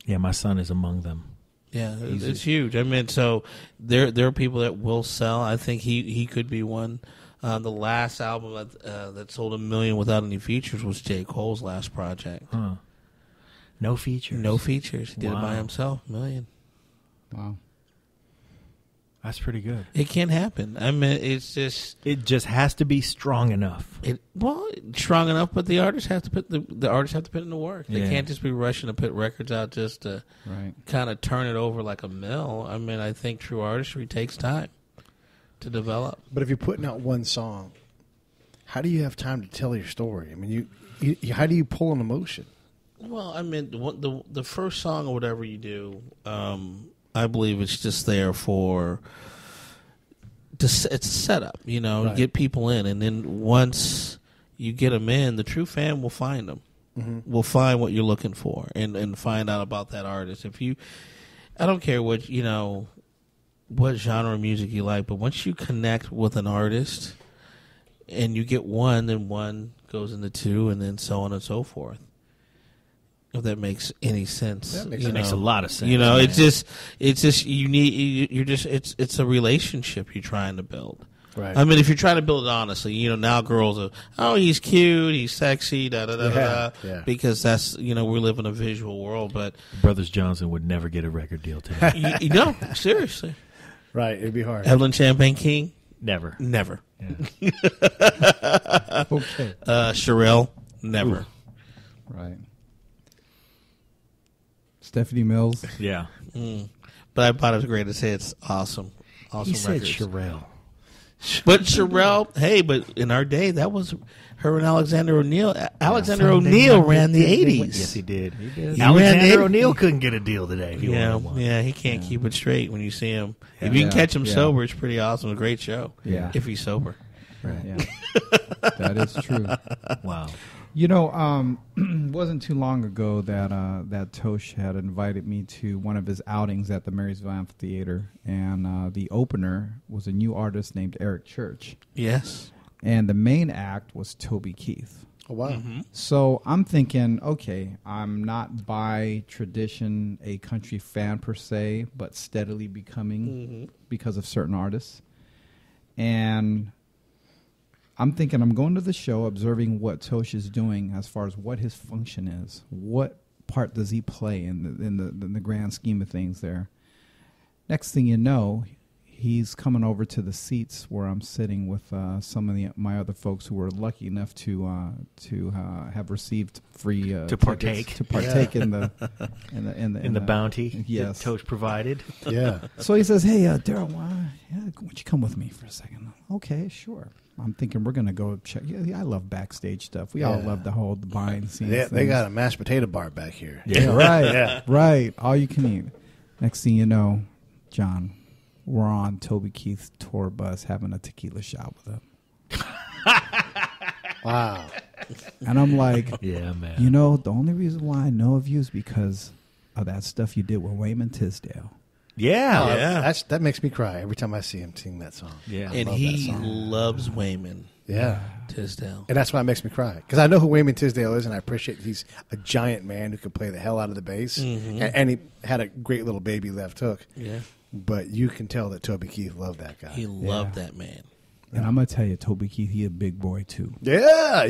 Yeah, my son is among them. Yeah, it's huge. I mean, so there are people that will sell. I think he could be one. The last album that sold 1 million without any features was J. Cole's last project. Huh. No features. No features. He did it by Wow. himself. 1 million. Wow. That's pretty good. It can happen. I mean, it's just It just has to be strong enough. strong enough, but the artists have to put the artists have to put in the work. They Yeah. can't just be rushing to put records out just to Right. kind of turn it over like a mill. I mean, I think true artistry takes time to develop. But if you're putting out one song, how do you have time to tell your story? I mean, you how do you pull an emotion? Well, I mean, the first song or whatever you do, I believe it's just there for it's a setup, Right. get people in, and then once you get them in, the true fan will find them. Mm-hmm. Will find what you're looking for and find out about that artist. I don't care what what genre of music you like, but once you connect with an artist and you get one, then one goes into two, and then so on and so forth. If that makes any sense. That makes It makes a lot of sense. it's just it's a relationship you're trying to build. Right. I mean, if you're trying to build it honestly, now girls are, oh, he's cute, he's sexy, da da da da, Yeah. because that's we live in a visual world. But Brothers Johnson would never get a record deal today. seriously, Right. It'd be hard. Evelyn Champagne King, Never. never. Yeah. Okay. Sherelle, never. Right. Stephanie Mills. Yeah. But I bought his greatest hits. Awesome He said records. Sherelle. But Sherelle, hey, but in our day, that was her and Alexander O'Neill. Alexander O'Neill ran the 80s. Yes, he did. He did. He Alexander ran the- O'Neill couldn't get a deal today. If he Yeah, wanted one. yeah, he can't keep it straight when you see him. If you can catch him Yeah. sober, it's pretty awesome. A great show. Yeah. If he's sober. Yeah. That is true. Wow. It wasn't too long ago that Tosh had invited me to one of his outings at the Marysville Amphitheater, and the opener was a new artist named Eric Church, Yes. and the main act was Toby Keith. Oh, wow. Mm-hmm. So I'm thinking, okay, I'm not by tradition a country fan per se, but steadily becoming because of certain artists. And I'm thinking I'm going to the show, observing what Tosh is doing as far as what his function is. What part does he play in the grand scheme of things there? Next thing you know, he's coming over to the seats where I'm sitting with some of my other folks who were lucky enough to have received free To partake. in the bounty yes that Tosh provided. Yeah. So he says, "Hey, Daryl, why don't you come with me for a second?" Okay, sure. I'm thinking we're gonna go check. Yeah, I love backstage stuff. We all love the whole behind scenes. They things. got a mashed potato bar back here. Yeah, right, right. All you can eat. Next thing you know, John, we're on Toby Keith's tour bus having a tequila shot with him. Wow. And I'm like, Yeah, man. you know, the only reason why I know of you is because of that stuff you did with Wayman Tisdale. Yeah. That makes me cry every time I see him sing that song. Yeah. And love he that song. loves Wayman Yeah. Tisdale. And that's why it makes me cry. Because I know who Wayman Tisdale is, and I appreciate he's a giant man who can play the hell out of the bass. And he had a great little baby left hook. Yeah. But you can tell that Toby Keith loved that guy. He loved that man. And I'm going to tell you, Toby Keith, he a big boy, too. Yeah.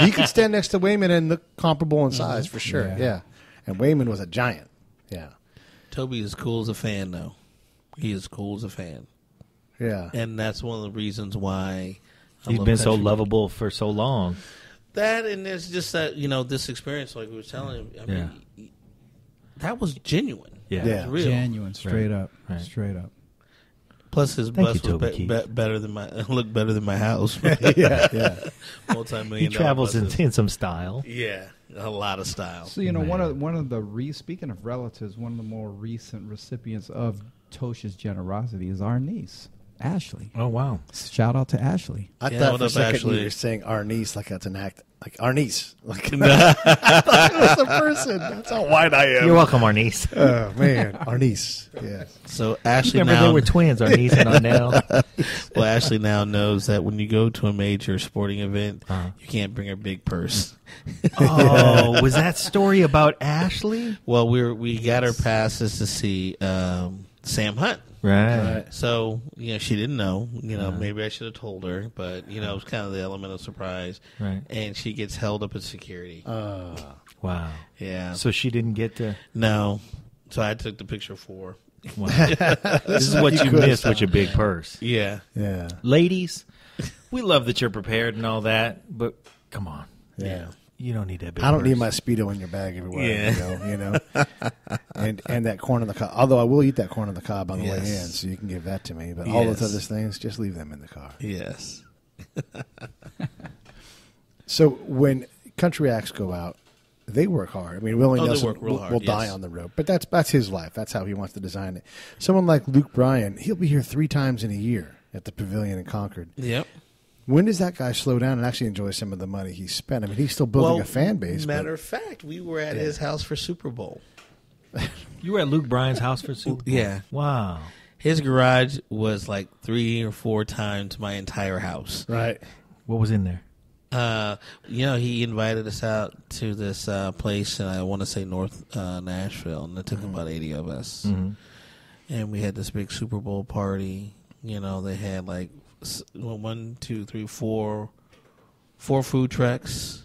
He could stand next to Wayman and look comparable in size, for sure. Yeah. And Wayman was a giant. Yeah. Toby is cool as a fan, though. He is cool as a fan. Yeah. And that's one of the reasons why I He's love been so country. lovable for so long. That, and it's just that, this experience, like we were telling him, I mean, that was genuine. Yeah. Yeah. It was real. Genuine, straight up, Right. straight up. Plus, his Thank bus you, was Toby Keith. better than looked better than my house. Yeah. Multi-million He travels dollar buses. in some style. Yeah, a lot of style. So, one of the speaking of relatives, one of the more recent recipients of Tosh's generosity is our niece, Ashley. Oh, wow. Shout out to Ashley. I Yeah, thought what for a up, second Ashley? you were saying our niece like that's an act. Like our niece. Like, I thought it was a person. That's how white I am. You're welcome, our niece. Oh, man. Our niece. Yeah. So Ashley Remember, now, they were twins, our niece and Arnell. well, Ashley now knows that when you go to a major sporting event, Uh-huh. you can't bring a big purse. Oh, was that story about Ashley? Well, we got her passes to see Sam Hunt. Right. So, she didn't know. Maybe I should have told her, but, it was kind of the element of surprise. Right. And she gets held up at security. Wow. Yeah. So she didn't get to... No. So I took the picture for her. Wow. This is what you miss with your big purse. Yeah. Yeah. Ladies, we love that you're prepared and all that, but come on. Yeah. You don't need that big I don't purse. need my Speedo in your bag everywhere Yeah. I go, and that corn on the cob. Although I will eat that corn on the cob on the way in, Yes. so you can give that to me. But all those Yes. other things, just leave them in the car. Yes. So when country acts go out, they work hard. I mean, Willie Oh, they Nelson work real hard, will die yes. on the road, but that's his life. That's how he wants to design it. Someone like Luke Bryan, he'll be here 3 times in a year at the Pavilion in Concord. Yep. When does that guy slow down and actually enjoy some of the money he spent? I mean, he's still building a fan base. Matter of fact, we were at his house for Super Bowl. You were at Luke Bryan's house for Super Bowl? Yeah. Wow. His garage was like 3 or 4 times my entire house. Right. What was in there? He invited us out to this place, and I want to say North Nashville, and it took about 80 of us. Mm-hmm. And we had this big Super Bowl party. They had like 1, 2, 3, 4 food trucks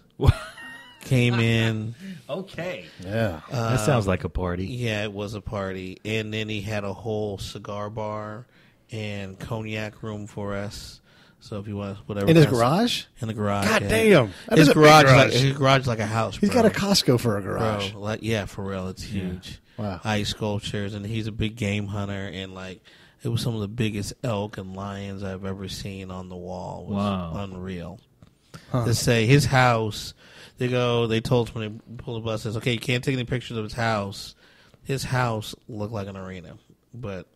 came in. Okay. Yeah. That sounds like a party. Yeah, it was a party. And then he had a whole cigar bar and cognac room for us. So if you want whatever. In his kind of- garage? In the garage. God yeah. damn. That His is a big garage, garage. his garage is like a house. He's bro. got a Costco for a garage. Bro, for real, it's huge. Wow. Ice sculptures, and he's a big game hunter, and it was some of the biggest elk and lions I've ever seen on the wall. It was Wow. unreal. To say his house, they told us when they pulled the bus, says, okay, you can't take any pictures of his house. His house looked like an arena, but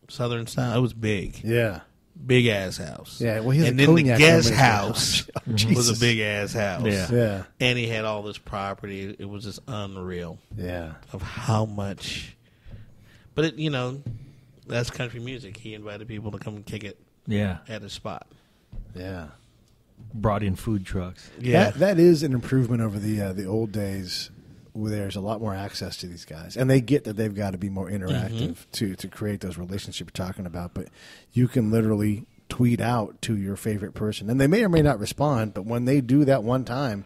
Southern style, it was big. Yeah. Big ass house. Yeah, well, he has and a then the cognac guest room in his house garage. Oh, was Jesus. a big ass house. Yeah. Yeah. And he had all this property. It was just unreal Yeah. of how much. But that's country music. He invited people to come and kick it Yeah. at his spot. Yeah. brought in food trucks. Yeah. That is an improvement over the old days where there's a lot more access to these guys. And they get that they've got to be more interactive to create those relationships you're talking about. But you can literally tweet out to your favorite person. And they may or may not respond, but when they do that one time,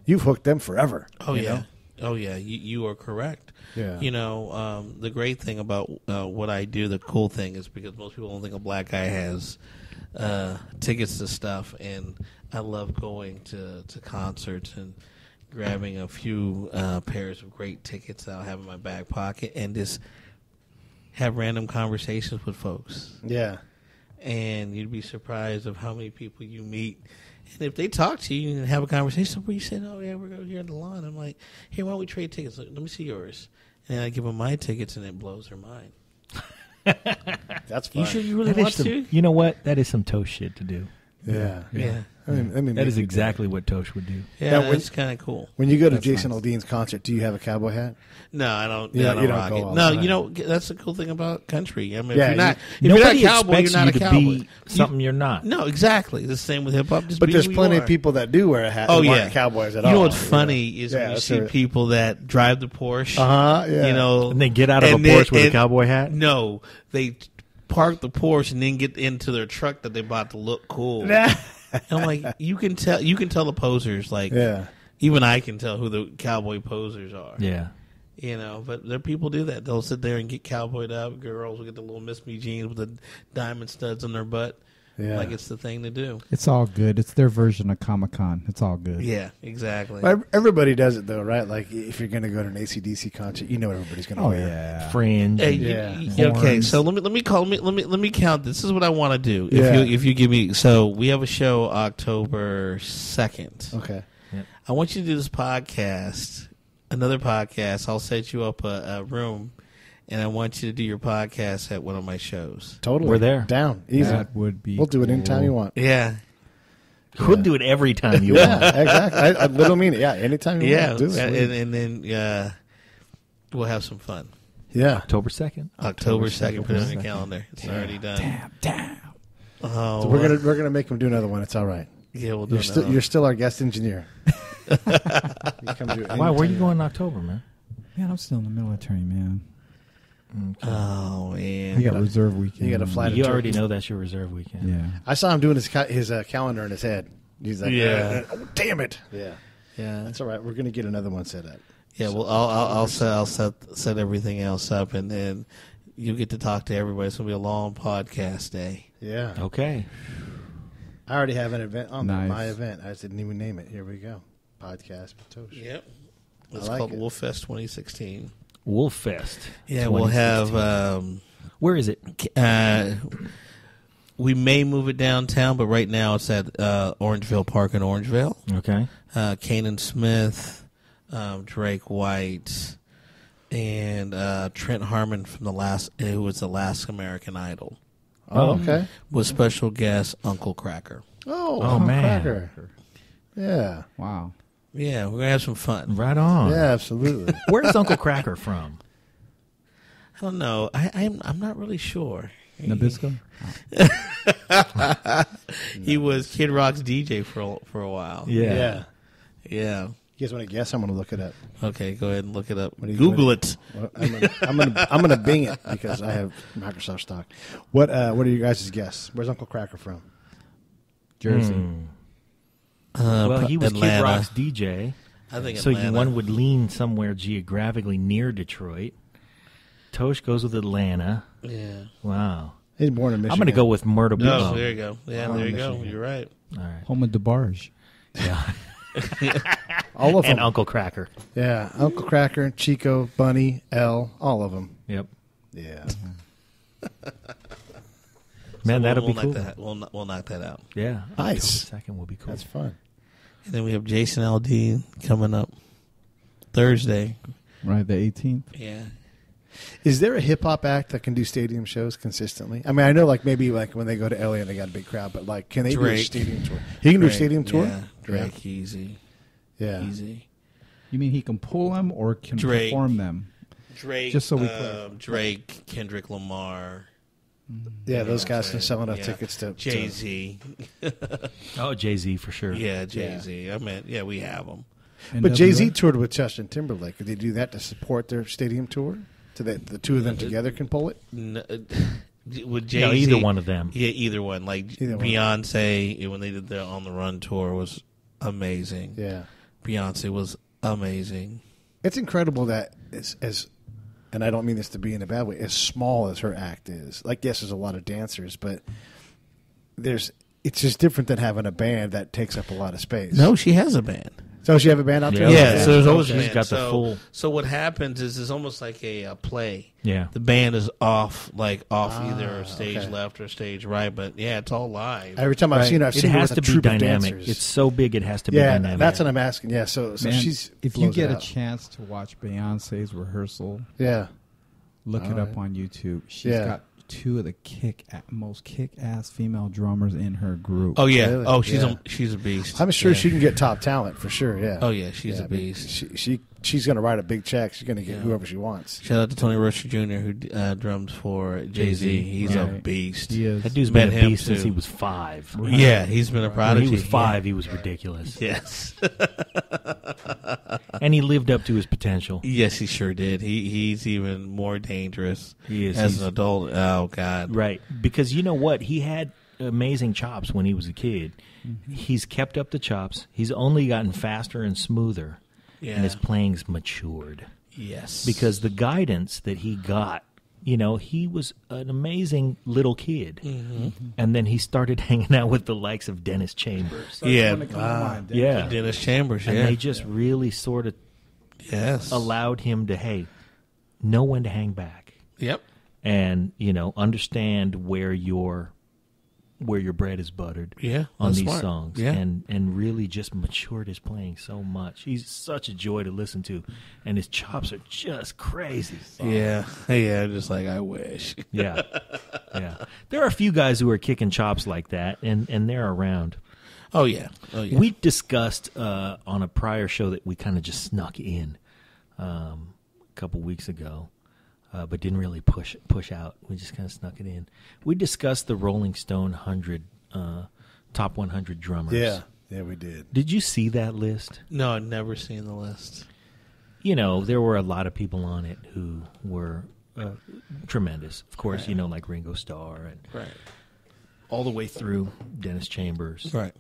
you've hooked them forever. Oh, you yeah. know? Oh, yeah. You are correct. Yeah. You know, the great thing about what I do, the cool thing is because most people don't think a black guy has tickets to stuff. And I love going to concerts and grabbing a few pairs of great tickets that I'll have in my back pocket and just have random conversations with folks. Yeah. And you'd be surprised of how many people you meet. And if they talk to you and have a conversation where you say, oh, yeah, we're going here on the lawn. I'm like, hey, why don't we trade tickets? Let me see yours. And I give them my tickets, and it blows their mind. That's fun. You sure you really That is want some- to? You know what? That is some Tosh shit to do. Yeah. Yeah. I mean, That is exactly what Tosh would do. Yeah, Now, when- that's kind of cool. When you go to That's Jason nice. Aldean's concert, do you have a cowboy hat? No, I don't. Yeah, I don't you don't rock go it. all No, the time. you know that's the cool thing about country. I mean, Yeah, if you're not, Nobody if you're not a cowboy, expects you're not you a to cowboy. be something you're not. No, exactly. The same with hip hop. But there's plenty of people that do wear a hat. Oh that yeah, aren't cowboys at you all. know what's funny is Yeah, when you that's see right. people that drive the Porsche. Yeah. You know, And they get out of a and Porsche with a and- cowboy hat? No, they park the Porsche and then get into their truck that they bought to look cool. And I'm like, you can tell the posers. Like, Yeah. even I can tell who the cowboy posers are. Yeah. You know, but there people do that. They'll sit there and get cowboyed up. Girls will get the little Miss Me jeans with the diamond studs on their butt. Yeah. Like it's the thing to do. It's all good. It's their version of Comic-Con. It's all good. Yeah, exactly. But everybody does it though, right? Like if you're going to go to an AC/DC concert, you know everybody's going to Oh wear. yeah. Fringe. Hey, Yeah. okay. Horns. So let me count. This is what I want to do. Yeah. If you give me, so we have a show October 2nd. Okay. I want you to do this podcast, another podcast. I'll set you up a room, and I want you to do your podcast at one of my shows. Totally. We're there. Down. Easy. That would be. We'll do it anytime cool. you want. Yeah, We'll do it every time you Yeah, want. exactly. I literally mean it. Yeah, anytime you yeah, want to do it. and then we'll have some fun. Yeah. October 2nd. October 2nd, put it on your 2nd. calendar. It's already done. Damn. Oh, So we're gonna make them do another one. It's all right. yeah, we'll do You're still our guest engineer. You come do it Why? Where anytime you going in October, man? Man, I'm still in the military, man. Oh I man, got reserve weekend. You got to fly to You Turkey. already know that's your reserve weekend. Yeah. I saw him doing his calendar in his head. He's like, Yeah. oh, damn it. Yeah. yeah. That's all right. We're going to get another one set up. Yeah, well, I'll set everything else up, and then you get to talk to everybody. It's gonna be a long podcast day. Yeah. Okay. I already have an event on Nice. my event. I just didn't even name it. Here we go. Podcast with Tosh. Yep, it's I like called it. Wolf Fest 2016. Wolf Fest. Yeah, we'll have. 2016. Where is it? We may move it downtown, but right now it's at Orangeville Park in Orangeville. Okay. Kanan Smith, Drake White, and Trent Harmon from who was the last American Idol, Oh, okay. with special guest Uncle Cracker. Oh, man. Cracker. Yeah. Wow. Yeah, we're gonna have some fun. Right on. Yeah, absolutely. Where's Uncle Cracker from? I don't know. I'm not really sure. Nabisco? He was Kid Rock's DJ for a while. Yeah. Yeah. You guys want to guess? I'm going to look it up. Okay, go ahead and look it up. What do you- Google it. Well, I'm gonna Bing it because I have Microsoft stock. What are your guys' guess? Where's Uncle Cracker from? Jersey. Well, he was Atlanta. Kid Rock's DJ. I think So Atlanta. one would lean somewhere geographically near Detroit. Tosh goes with Atlanta. Yeah. Wow. He's born in Michigan. I'm going to go with Myrtle Beach. No, there you go. Yeah, Oh, there you go. Michigan. You're right. All right. Home of DeBarge. Yeah. all of them. And Uncle Cracker. Yeah, Uncle Cracker, Chico, Bunny, L, all of them. Yep. Yeah. Man, So that'll we'll be cool. knock that, we'll knock that out. Yeah. Nice. October 2nd will be cool. That's fun. And then we have Jason LD coming up Thursday. Right, the 18th. Yeah. Is there a hip hop act that can do stadium shows consistently? I mean, I know like maybe like when they go to LA and they got a big crowd, but like can they do a Drake. stadium tour? He can do a Drake, stadium tour? Yeah. Drake, easy. Yeah. Easy. You mean he can pull them or can Drake. perform them? Drake, Just so we clear. Drake, Kendrick Lamar, Yeah, those guys can sell enough tickets to Jay-Z. Oh, Jay-Z for sure. Yeah, Jay-Z. I mean, yeah, we have them. But Jay-Z toured with Justin Timberlake. Did they do that to support their stadium tour? So that the two of them together can pull it? With Jay-Z, either one of them. Yeah, either one. Like Either one. Beyonce, when they did their On the Run tour, was amazing. Yeah. Beyonce was amazing. It's incredible that as and I don't mean this to be in a bad way, as small as her act is. Like, yes, there's a lot of dancers, but it's just different than having a band that takes up a lot of space. No, she has a band. So she have a band out there? Yeah, so there's always a She's band. got the full. So what happens is it's almost like a play. Yeah. The band is off either stage okay. left or stage right, but yeah, it's all live. Every time I've seen her, I've It seen her has with to a be troupe of dynamic. dancers. It's so big, it has to be yeah, dynamic. that's what I'm asking. Yeah, so Man, she's if you flows get it a out. chance to watch Beyonce's rehearsal, Yeah. look it All up right. on YouTube. She's Yeah. got two of the most kick-ass female drummers in her group. Oh yeah. Really? Oh, she's Yeah. she's a beast. I'm sure Yeah. she can get top talent for sure, yeah. Oh yeah, she's Yeah, a beast. She's going to write a big check. She's going to get Yeah. whoever she wants. Shout out to Tony Rocher Jr. who drums for Jay-Z. He's a Right. beast. He is. That dude's Met been a him, beast since too. he was 5. Yeah, he's been a When prodigy. he was 5, he was ridiculous. Yes. And he lived up to his potential. Yes, he sure did. He's even more dangerous He is. as He's- an adult. Oh God. Right. Because you know what? He had amazing chops when he was a kid. Mm-hmm. He's kept up the chops. He's only gotten faster and smoother. Yeah. And his playing's matured. Yes. Because the guidance that he got, he was an amazing little kid. Mm-hmm. And then he started hanging out with the likes of Dennis Chambers. Yeah. Yeah. Dennis Chambers. And Yeah. they just really sort of yes. allowed him to, know when to hang back. Yep. And, understand where your bread is buttered. Yeah. On that's these smart. songs. Yeah. And really just matured his playing so much. He's such a joy to listen to. And his chops are just crazy. Yeah. Yeah. Just like I wish. Yeah. Yeah. There are a few guys who are kicking chops like that, and they're around. Oh yeah. Oh yeah. We discussed on a prior show that we kind of just snuck in a couple weeks ago, but didn't really push out. We just kind of snuck it in. We discussed the Rolling Stone 100 top 100 drummers. Yeah, we did. Did you see that list? No, I've never seen the list. There were a lot of people on it who were tremendous. Of course, Right. like Ringo Starr and Right. all the way through Dennis Chambers. Right.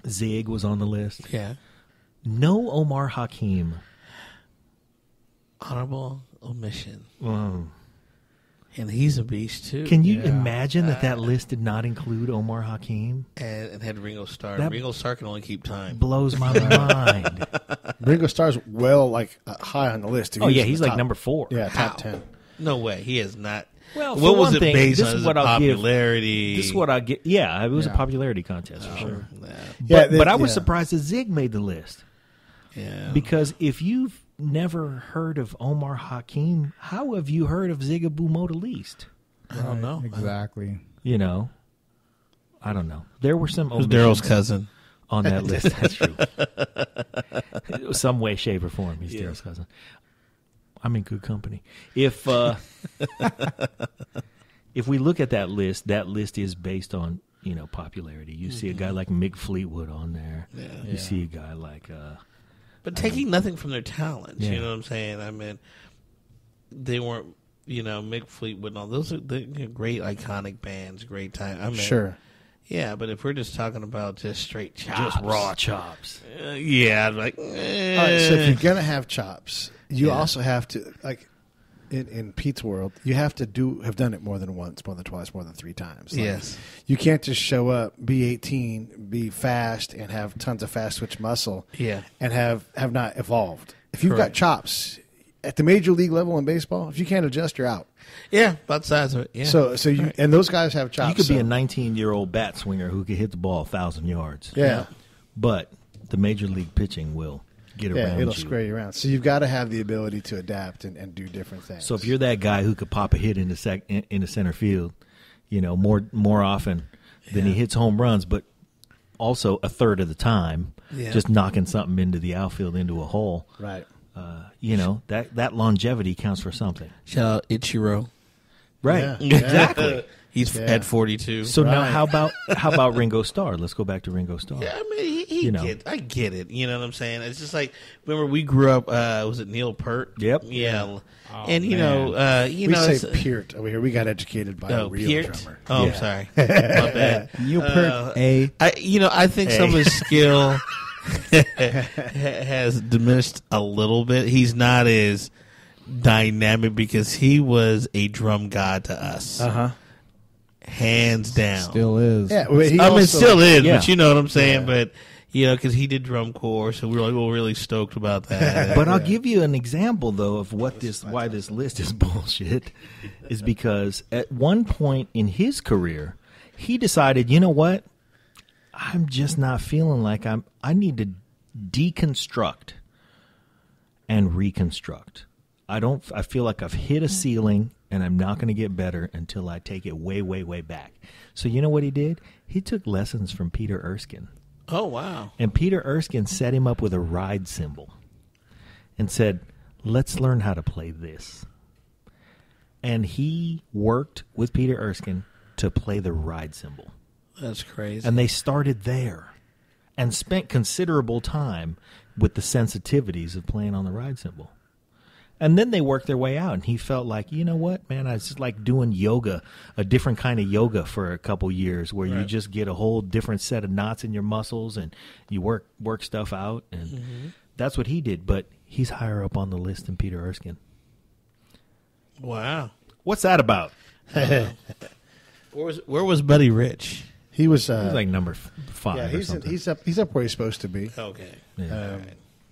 Zig was on the list. Yeah. No Omar Hakim. Honorable omission. Wow. And he's a beast too. Can you imagine that list did not include Omar Hakim? And had Ringo Starr. That- Ringo Starr can only keep time. Blows my mind. Ringo Starr's high on the list. Oh, yeah, he's the like top- number 4. Yeah, How? top 10. No way. He is not. Well, what for was one it thing, based this on? is His what I'll give- popularity. This is what I get. Yeah, it was a Yeah. popularity contest for sure. Yeah. But I was yeah. surprised that Zig made the list. Yeah. Because if you've never heard of Omar Hakim, how have you heard of Zigaboo Modaliste? I don't know. Exactly. I don't know. There were some Who's Daryl's omissions cousin? on that list. That's true. Some way, shape, or form, he's Daryl's cousin. I'm in good company. If we look at that list is based on popularity. You see a guy like Mick Fleetwood on there. Yeah. You see a guy like But taking nothing from their talents, Yeah. you know what I'm saying? I mean, they weren't, Mick Fleetwood and all those are great iconic bands, great time. I mean, Sure. Yeah, but if we're just talking about just straight chops, just raw chops. Yeah, I'm like. All right, so if you're going to have chops, you Yeah. also have to, like, in Pete's world, you have to have done it more than once, more than twice, more than 3 times. Like, Yes. You can't just show up, be 18, be fast, and have tons of fast switch muscle. Yeah. And have not evolved. If you've Correct. got chops at the major league level in baseball, if you can't adjust, you're out. Yeah, about the size of it. Yeah. So you Right. and those guys have chops. You could be so- a 19-year-old bat swinger who could hit the ball 1,000 yards. Yeah. But the major league pitching will get Yeah, around it'll you. square you around. So you've got to have the ability to adapt and do different things. So if you're that guy who could pop a hit in the center field, more often than he hits home runs, but also a third of the time, Yeah. just knocking something into the outfield into a hole. right. That longevity counts for something. Shout out Ichiro. Right. Yeah. Exactly. He's Yeah. at 42. So now Right. how about Ringo Starr? Let's go back to Ringo Starr. Yeah, I mean, I get it. You know what I'm saying? It's just like, remember we grew up. Was it Neil Peart? Yep. Yeah, Oh, and you man. know, We it's- say Peart over here. We got educated by a real Peart? drummer. Oh, Yeah. I'm sorry. My bad. Neil Peart, A. I think some of his skill has diminished a little bit. He's not as dynamic because he was a drum god to us, hands down. Still is. Yeah, well, he I mean, also- it still is, Yeah. but you know what I'm saying. Yeah. But because he did drum corps, so we were really stoked about that. But I'll give you an example though of why this list is bullshit is because at one point in his career, he decided, you know what? I'm just not feeling like I need to deconstruct and reconstruct. I feel like I've hit a ceiling and I'm not going to get better until I take it way, way, way back. So you know what he did? He took lessons from Peter Erskine. Oh wow! And Peter Erskine set him up with a ride cymbal and said, let's learn how to play this. And he worked with Peter Erskine to play the ride cymbal. That's crazy. And they started there and spent considerable time with the sensitivities of playing on the ride cymbal. And then they worked their way out, and he felt like, you know what, man, I just like doing yoga, a different kind of yoga for a couple years where you just get a whole different set of knots in your muscles and you work stuff out. And that's what he did, but he's higher up on the list than Peter Erskine. Wow. What's that about? Where was Buddy Rich? He was. He's like number 5 yeah, or something. he's up where he's supposed to be. Okay. Yeah.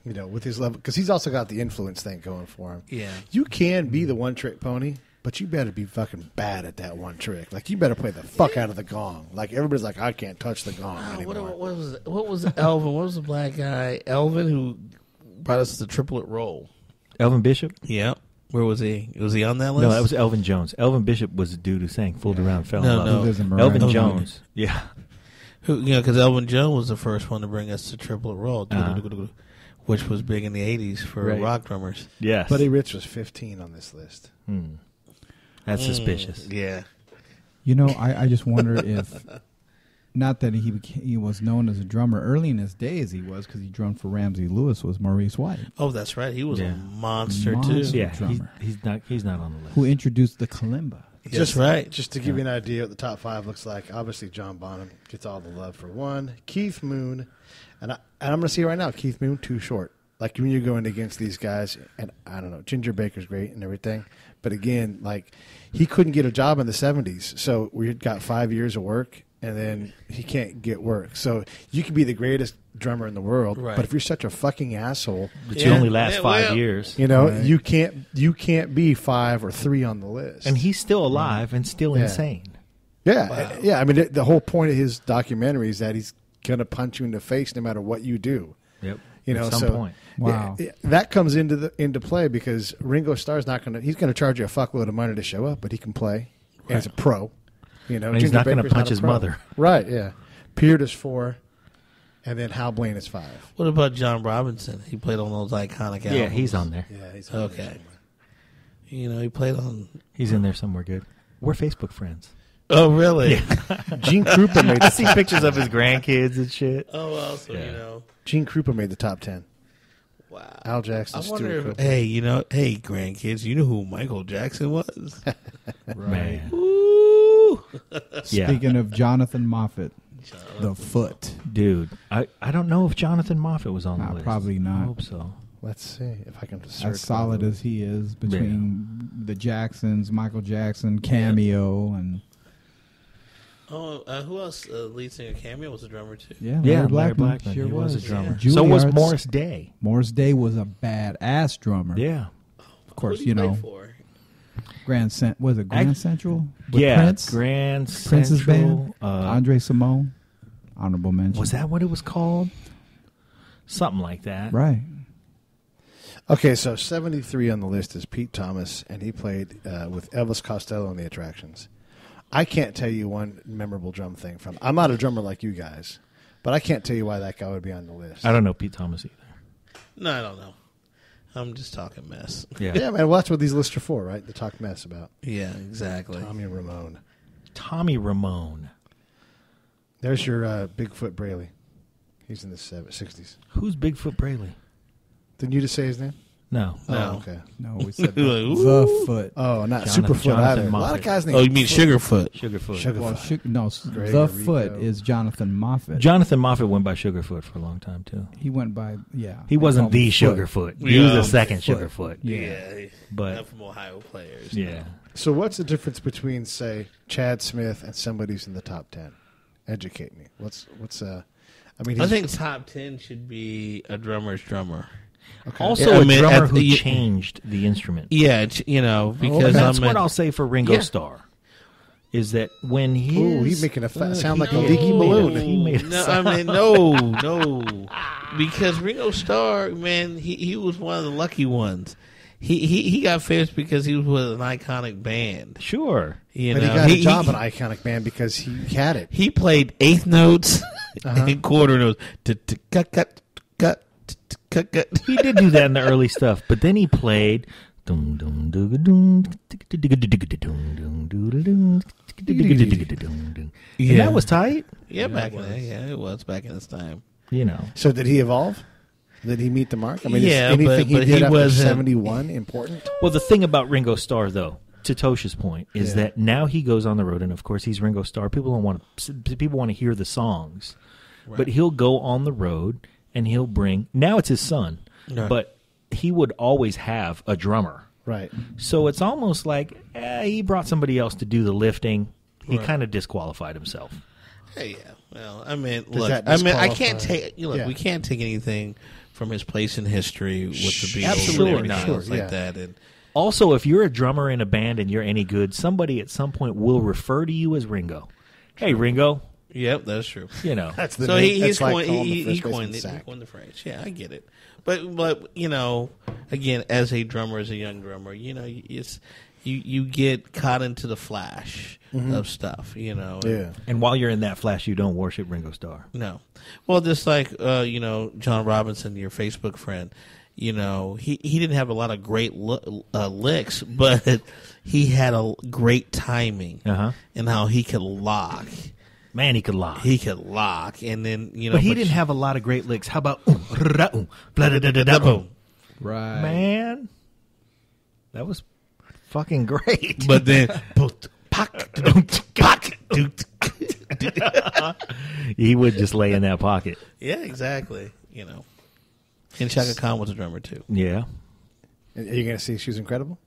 With his level, because he's also got the influence thing going for him. Yeah. You can be the one trick pony, but you better be fucking bad at that one trick. Like you better play the fuck out of the gong. Like everybody's like, I can't touch the gong anymore. What was Elvin? What was the black guy? Elvin who brought us the triplet roll. Elvin Bishop? Yeah. Where was he? Was he on that list? No, that was Elvin Jones. Elvin Bishop was the dude who sang Fooled Around, Fell in No, Love. no. He lives in Elvin Marin. Jones. Yeah. Who? Because Elvin Jones was the first one to bring us the triplet roll, which was big in the '80s for Right. rock drummers. Yes. Buddy Rich was 15 on this list. That's suspicious. Yeah. You know, I just wonder if, not that he was known as a drummer early in his days, he was because he drummed for Ramsey Lewis, was Maurice White, Oh, that's right. He was Yeah. a monster Monster. too. Yeah, drummer. he's not on the list. who introduced the kalimba. That's right. Just to give you an idea what the top 5 looks like, obviously John Bonham gets all the love for one. Keith Moon, and I'm going to see right now, Keith Moon, too short. Like when you're going against these guys, and I don't know, Ginger Baker's great and everything, but again, like he couldn't get a job in the 70s, so we got 5 years of work, and then he can't get work. So you can be the greatest drummer in the world, Right. but if you're such a fucking asshole, But you only last 5 well, years. you know Right. you can't be 5 or 3 on the list. And he's still alive and still Yeah. insane. Yeah, yeah. I mean, the whole point of his documentary is that he's going to punch you in the face no matter what you do. Yep. You know, At some so point. Wow. yeah, that comes into play because Ringo Starr's not going to. He's going to charge you a fuckload of money to show up, but he can play as a pro. You know, And he's Ginger not gonna Baker's punch not a his pro. mother. Right? Yeah. Peart is 4, and then Hal Blaine is 5. What about John Robinson? He played on those iconic albums. Yeah, he's on there. Yeah, he's Okay. He played on. He's in there somewhere good. We're Facebook friends. Oh, really? Gene Krupa made I the see pictures of his grandkids and shit. Oh, well, so Yeah. Gene Krupa made the top 10. Wow. Al Jackson, I Stuart wonder Copeland. hey, grandkids, you know who Michael Jackson was? Man. Ooh. Yeah. Speaking of Jonathan Moffat, the Foot. Dude, I don't know if Jonathan Moffat was on the Nah, list. probably not. I hope so. Let's see if I can search. As solid as he is between the Jacksons, Michael Jackson, Cameo, and Oh, who else? Lead singer Cameo was a drummer too. yeah, Yeah, Larry Larry Blackman, Blackman. sure He was a drummer. Yeah. So was Juilliard's- Morris Day. Morris Day was a badass drummer. Yeah. Of course, Who did he play know, for? was it Grand Central? With Yeah. Prince? Grand Prince's Central. band? Andre Simone? Honorable mention. Was that what it was called? Something like that. Right. Okay, so 73 on the list is Pete Thomas, and he played with Elvis Costello in the Attractions. I can't tell you one memorable drum thing from. I'm not a drummer like you guys, but I can't tell you why that guy would be on the list. I don't know Pete Thomas either. No, I don't know. I'm just talking mess. Yeah. Yeah, man. Well, that's what these lists are for, right? To talk mess about. Yeah, exactly. Tommy Ramone. There's your Bigfoot Braley. He's in the 60s. Who's Bigfoot Braley? Didn't you just say his name? No. No. Oh, okay. No, we said Like, the foot. Oh, not Jonathan Superfoot either. A lot Moffat. of guys named Oh, you mean Sugarfoot? Sugarfoot. Well, Sugarfoot. Greg the Rico. foot is Jonathan Moffat. Jonathan Moffat went by Sugarfoot for a long time, too. He went by, He wasn't the Foot. Sugarfoot. He was Yeah. the second Foot. Sugarfoot. Yeah, But- not from Ohio players. Yeah. So what's the difference between, say, Chad Smith and somebody who's in the top 10? Educate me. I mean, I think top 10 should be a drummer's drummer. okay. Also, Yeah, I a mean, drummer at who the- changed the instrument. Yeah, because And that's I'm what I'll say for Ringo Yeah. Starr. Is that when Ooh, his... he's making a sound like a he leaky made balloon. He made a No, sound. I mean, no. Because Ringo Starr, man, he was one of the lucky ones. He got famous because he was with an iconic band. Sure. You But know, he got a job in Iconic Band because he had it. He played eighth notes and quarter notes. Cut. He did do that in the early stuff, but then he played... And that was tight. Yeah, back in the yeah, it was back in his time. You know. So did he evolve? Did he meet the mark? I mean, Yeah, is anything but he did he after wasn't- 71 important? Well, the thing about Ringo Starr, though, to Tosh's point, is Yeah. that now he goes on the road, and of course he's Ringo Starr. People want to hear the songs, but he'll go on the road and he'll bring. Now it's his son, Right. but he would always have a drummer. Right. So it's almost like he brought somebody else to do the lifting. He Right. kind of disqualified himself. Hey, yeah. Well, I mean, Does look. that I mean, I can't disqualify- take. Look, Yeah. we can't take anything from his place in history with the Beatles Absolutely and everything not. else like Yeah. that. And Also, if you're a drummer in a band and you're any good, somebody at some point will refer to you as Ringo. Hey, Ringo. yep, that's true. You know. That's the So name. he's That's like coined, calling the he first coined baseman it. He Sack. coined the phrase. Yeah, I get it. But you know, again, as a drummer, as a young drummer, you know, it's you get caught into the flash of stuff. You know. Yeah. And while you're in that flash, you don't worship Ringo Starr. No. Well, just like you know, John Robinson, your Facebook friend. You know, he didn't have a lot of great licks, but he had a great timing and how he could lock. Man, he could lie. He could lock, and then you know, But he didn't have a lot of great licks. How about Right. man? That was fucking great. But then, He would just lay in that pocket. yeah, exactly. You know, and Chaka Khan was a drummer too. Yeah. Are you going to see She's Incredible?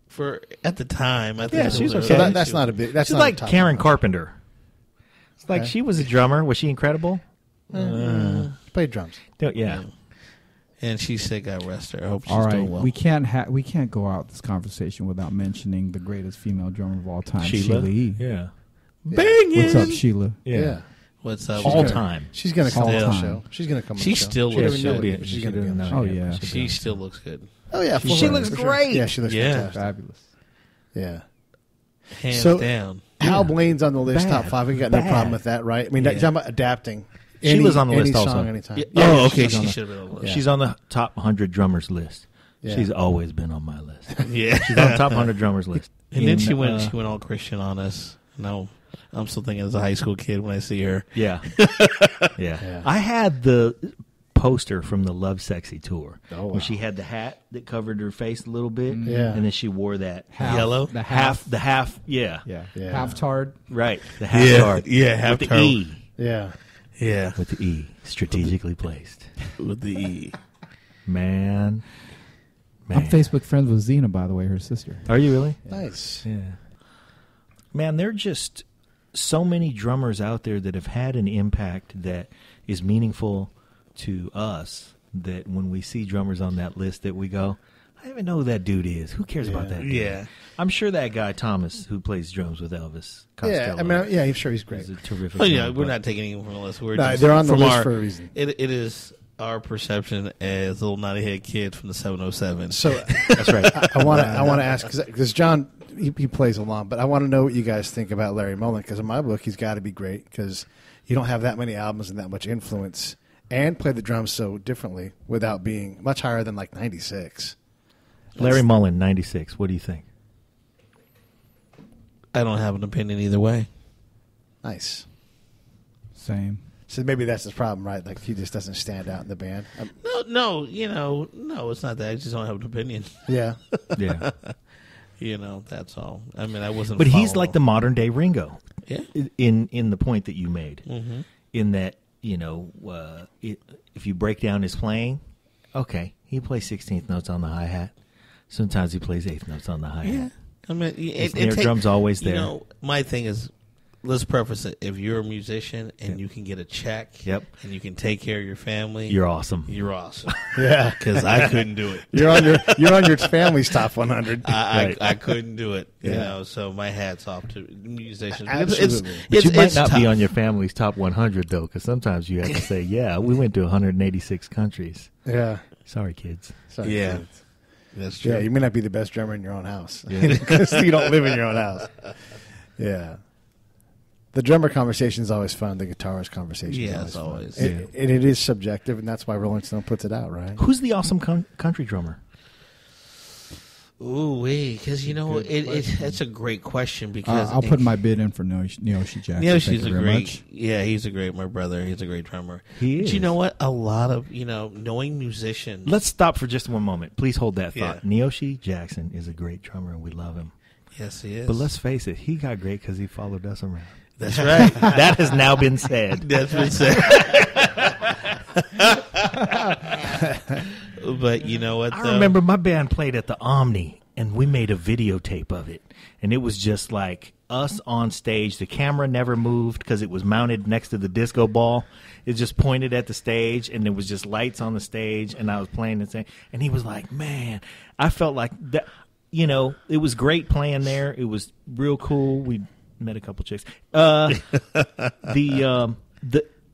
For at the time, I think Yeah, it she was was okay. So that's not a big. That's She's not like a top Karen one. Carpenter. It's like Okay. she was a drummer. Was she incredible? Played drums. Yeah. And she said, "God rest her." I hope she's All right, doing well. we can't go out this conversation without mentioning the greatest female drummer of all time, Sheila E. Yeah. Banging. What's up, Sheila? Yeah. What's up? All She's time. She's going to come All on the time. show. She's going to come on She the show. still She looks doesn't know good. it, but she's going to be on the show. Oh, yeah. She still looks good, Oh, yeah. She full looks for sure. great. Yeah, she looks Yeah. fantastic. Fabulous. Yeah. hands So- down. Hal Blaine's on the list, Bad. top 5. We got no Bad. problem with that, right? I mean, talking about adapting. She was on the any list also. song, anytime. Yeah, Yeah, oh, okay. she's on She the- should have been on the list. Yeah. She's on the top 100 drummers list. Yeah. She's always been on my list. Yeah. She's on the top 100 drummers list. And then she In, went all Christian on us. No, I'm still thinking as a high school kid when I see her. Yeah. Yeah. Yeah. I had the poster from the Love Sexy tour Oh, wow. where she had the hat that covered her face a little bit. Yeah. And then she wore that Yellow? The half, yeah. Yeah. Yeah. Half tard. Right. The half Yeah, guard. yeah, With half the guard. E. Yeah. Yeah, With the E. Strategically placed. with the E. Man. I'm Facebook friends with Zena, by the way, her sister. Are you really? Nice. Yeah. Man, there are just so many drummers out there that have had an impact that is meaningful to us that when we see drummers on that list that we go, I don't even know who that dude is. Who cares about that dude? Yeah. I'm sure that guy, Thomas, who plays drums with Elvis Costello, Yeah, I mean, yeah, I'm sure he's great. is a terrific Oh yeah, drummer, we're but- not taking anyone from the list. We're No, just they're on the from list our, for a reason. It is our perception as little naughty head kids from the 707. So That's right. I want to ask because John he plays along, but I want to know what you guys think about Larry Mullen because in my book he's got to be great because you don't have that many albums and that much influence and play the drums so differently without being much higher than like 96. Larry Mullen, 96. What do you think? I don't have an opinion either way. Nice. Same. So maybe that's his problem, right? Like he just doesn't stand out in the band. No, it's not that. I just don't have an opinion. Yeah. Yeah. That's all. I mean, I wasn't. But he's following. like the modern day Ringo. Yeah. In the point that you made. Mm-hmm. In that, if you break down his playing, okay, he plays 16th notes on the hi-hat. Sometimes he plays 8th notes on the hi-hat. Yeah. I mean, His snare drum's always there. My thing is, let's preface it. If you're a musician and you can get a check, Yep. and you can take care of your family, You're awesome. You're awesome. Yeah. Because I couldn't do it. You're on your family's top 100. I couldn't do it. Yeah. So my hat's off to musicians. Absolutely. But you might it's not be tough. on your family's top 100, though, because sometimes you have to say, yeah, we went to 186 countries. Yeah. Sorry, kids. Sorry, Yeah. kids. That's true. Yeah, you may not be the best drummer in your own house because you don't live in your own house. Yeah. The drummer conversation is always fun. The guitarist conversation is Yeah, always it's fun. always. And it is subjective, and that's why Rolling Stone puts it out, right? Who's the awesome country drummer? Ooh, because it's a great question because I'll put my bid in for Neoshi Jackson. Yeah, Thank she's you a very great. much. Yeah, he's a great. My brother, he's a great drummer. He But is. you know what? A lot of knowing musicians. Let's stop for just one moment. Please hold that thought. Yeah. Neoshi Jackson is a great drummer, and we love him. Yes, he is. But let's face it, he got great because he followed us around. That's right. That has now been said. That's been said. But you know what? I though? remember my band played at the Omni, and we made a videotape of it. And it was just like us on stage. The camera never moved because it was mounted next to the disco ball. It just pointed at the stage, and there was just lights on the stage, and I was playing and saying, and he was like, man, I felt like that. It was great playing there. It was real cool. We met a couple chicks.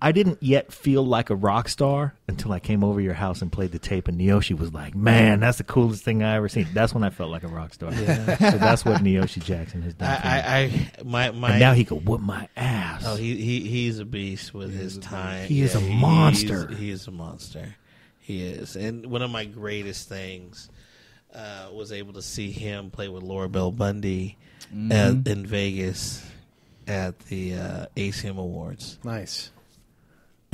I didn't yet feel like a rock star until I came over your house and played the tape, and Neoshi was like, man, that's the coolest thing I ever seen. That's when I felt like a rock star. Yeah. So that's what Neoshi Jackson has done for me. My And now he could whoop my ass. Oh, he's a beast with his time. He is a monster. He is a monster. He is. And one of my greatest things was able to see him play with Laura Bell Bundy in Vegas at the ACM Awards. Nice.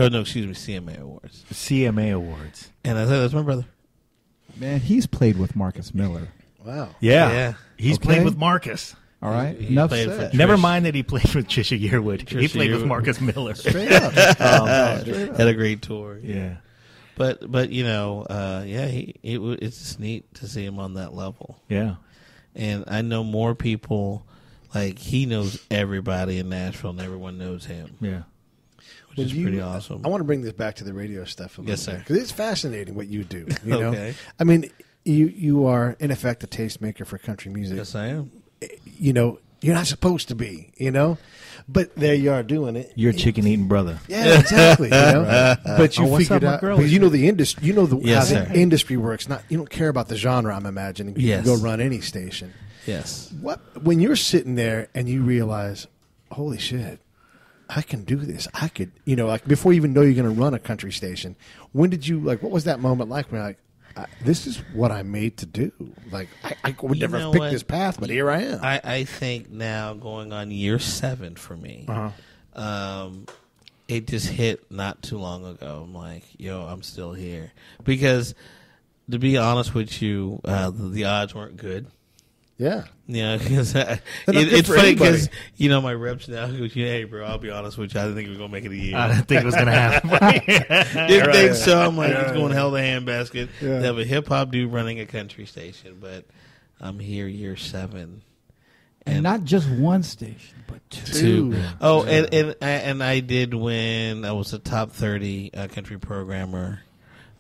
Oh, no, excuse me, CMA Awards. CMA Awards. And I said, that's my brother. Man, he's played with Marcus Miller. Wow. Yeah. Yeah. He's Okay. played with Marcus. All right, He enough played said. for Never Trish. mind that he played with Trisha Yearwood. He Trisha played with Yearwood. Marcus Miller. Straight up. Had a great tour. Yeah. But it's just neat to see him on that level. Yeah. And I know more people, like he knows everybody in Nashville and everyone knows him, Yeah. which is pretty awesome. I want to bring this back to the radio stuff a little Yes, sir. because it's fascinating what you do. You know? Okay. I mean, you are, in effect, a tastemaker for country music. Yes, I am. You're not supposed to be, but there you are doing it. You're a chicken-eating brother. Yeah, exactly. But you Oh, what's figured up, my out, girl? because you know the industry. You know Yes, how sir. the industry works. You don't care about the genre. I'm imagining. You Yes. can go run any station. Yes. When you're sitting there and you realize, holy shit, I can do this. I could, like before you even know you're going to run a country station. When did you what was that moment like when you're like, this is what I'm made to do? Like I would never have picked this path, but here I am. I think now going on year 7 for me, it just hit not too long ago. I'm like, I'm still here. Because to be honest with you, the odds weren't good. Yeah. Yeah, because good it's for funny anybody. because my reps now go, hey bro, I'll be honest with you, I didn't think we were gonna make it a year. I didn't think it was going to happen. Didn't think so. I'm like, it's going hell to handbasket. Yeah. They have a hip hop dude running a country station, but I'm here year 7, And not just one station, but two. two. Oh, and I did win. I was a top 30 country programmer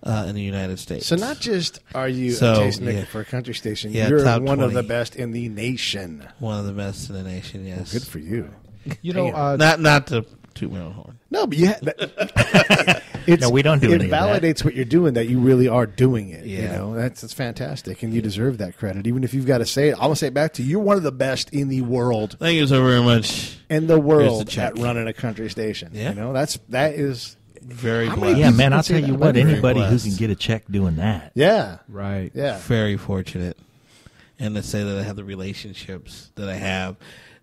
in the United States. So not just are you So, a tastemaker yeah. for a country station, Yeah, you're top one of 20. the best in the nation. one of the best in the nation. Yes, Good for you. not to toot my own horn. No, but it's, No, we don't do it any of that. validates what you're doing, that you really are doing it. Yeah. That's fantastic, and you deserve that credit. Even if you've got to say it, I'm gonna say it back to you. You're one of the best in the world, Thank you so very much. in the world check. at running a country station. Yeah. That is Very How blessed. many Yeah, man, people I'll say tell that you about what, you? anybody who Blessed. can get a check doing that. Yeah. Right. Yeah. Very fortunate, and to say that I have the relationships that I have,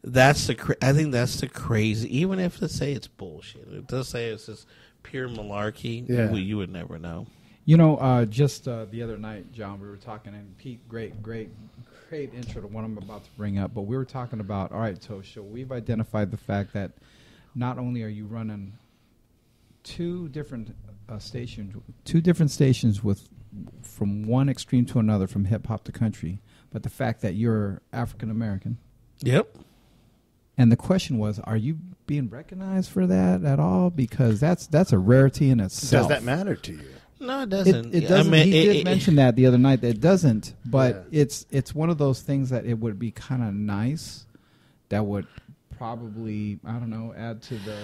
that's I think that's the crazy. Even if let's say it's bullshit, it does say it's just pure malarkey. Yeah. You would never know. You know, just the other night, John, we were talking, and Pete, great intro to what I'm about to bring up, but we were talking about, all right, Tosh, we've identified the fact that not only are you running two different stations with from one extreme to another, from hip hop to country, but the fact that you're African American. Yep. And the question was, are you being recognized for that at all? Because that's a rarity in itself. Does that matter to you? No, it doesn't. It doesn't. I mean, he did mention that the other night. That it doesn't, but Yeah. it's one of those things that it would be kind of nice. That would probably, I don't know, add to the.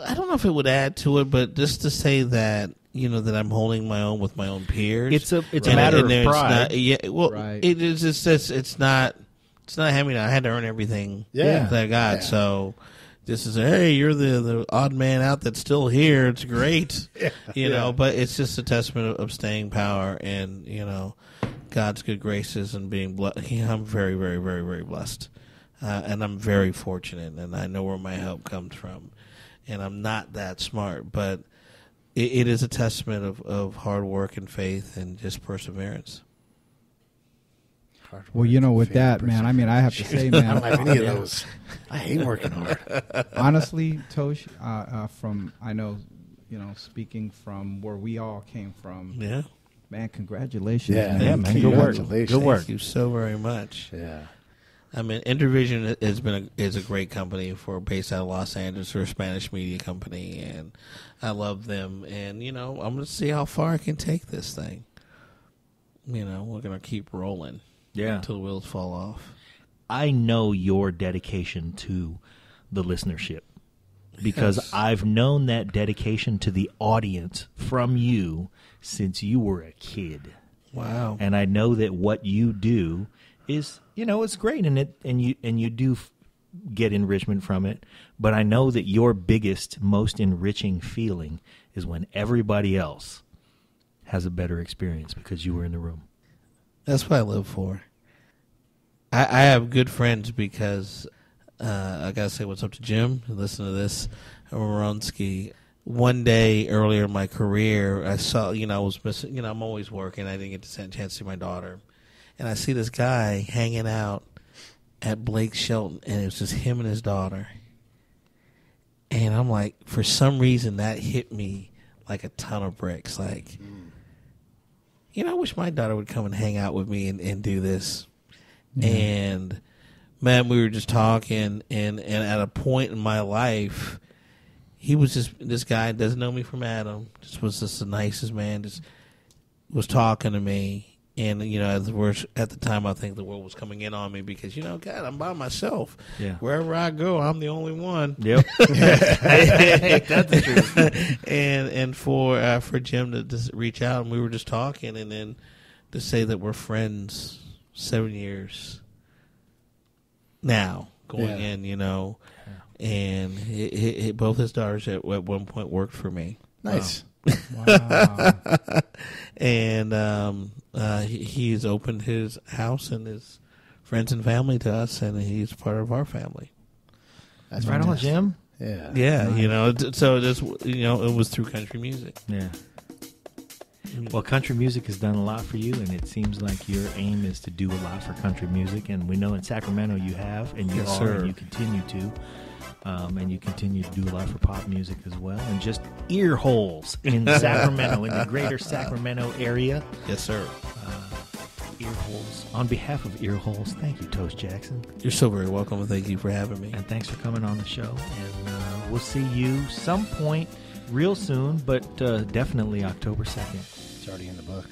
I don't know if it would add to it, but just to say that that I'm holding my own with my own peers. It's a matter of there's pride. Right. It is just it's not hand-me-down. I had to earn everything Yeah. that I got. Yeah. So this is hey, you're the odd man out that's still here. It's great, But it's just a testament of staying power and God's good graces and being blessed. I'm very, very, very, very blessed, and I'm very fortunate, and I know where my help comes from. And I'm not that smart, but it is a testament of hard work and faith and just perseverance. Well, with that, man, I mean, I have to say, man, I don't have any of those. I hate working hard. honestly, Tosh, from speaking from where we all came from, Yeah. man, congratulations. Yeah, man. man, good work. Congratulations. Good work. Thank you so very much. Yeah. I mean, Intervision is a great company based out of Los Angeles. They're a Spanish media company, and I love them. And I'm going to see how far I can take this thing. We're going to keep rolling. Yeah. Until the wheels fall off. I know your dedication to the listenership because Yes. I've known that dedication to the audience from you since you were a kid. Wow. And I know that what you do is, it's great and you do get enrichment from it, but I know that your biggest, most enriching feeling is when everybody else has a better experience because you were in the room. That's what I live for. I have good friends because I got to say what's up to Jim. Listen to this. Moronsky. One day earlier in my career, I saw, I was missing, I'm always working. I didn't get to chance to see my daughter. And I see this guy hanging out at Blake Shelton, and it was just him and his daughter. And I'm like, for some reason, that hit me like a ton of bricks. Like, I wish my daughter would come and hang out with me and do this. And, man, we were just talking, and at a point in my life, he was just, this guy doesn't know me from Adam, just was just the nicest man, just was talking to me. And, at the time, I think the world was coming in on me because, God, I'm by myself. Yeah. Wherever I go, I'm the only one. Yep. That's the truth. And for Jim to just reach out, and we were just talking, and then to say that we're friends 7 years now going in, and both his daughters at one point worked for me. Nice. Wow. And he's opened his house and his friends and family to us, and he's part of our family. That's Right on, fantastic. Jim. Yeah. Yeah, so this, it was through country music. Yeah. Well, country music has done a lot for you, and it seems like your aim is to do a lot for country music. And we know in Sacramento you have, and you Yes, are, sir. and you continue to. And you continue to do a lot for pop music as well. And just ear holes in Sacramento, in the greater Sacramento area. Yes, sir. Ear holes. On behalf of Ear Holes, thank you, Tosh Jackson. You're so very welcome, and thank you for having me. And thanks for coming on the show. And we'll see you some point real soon, but definitely October 2nd. It's already in the book.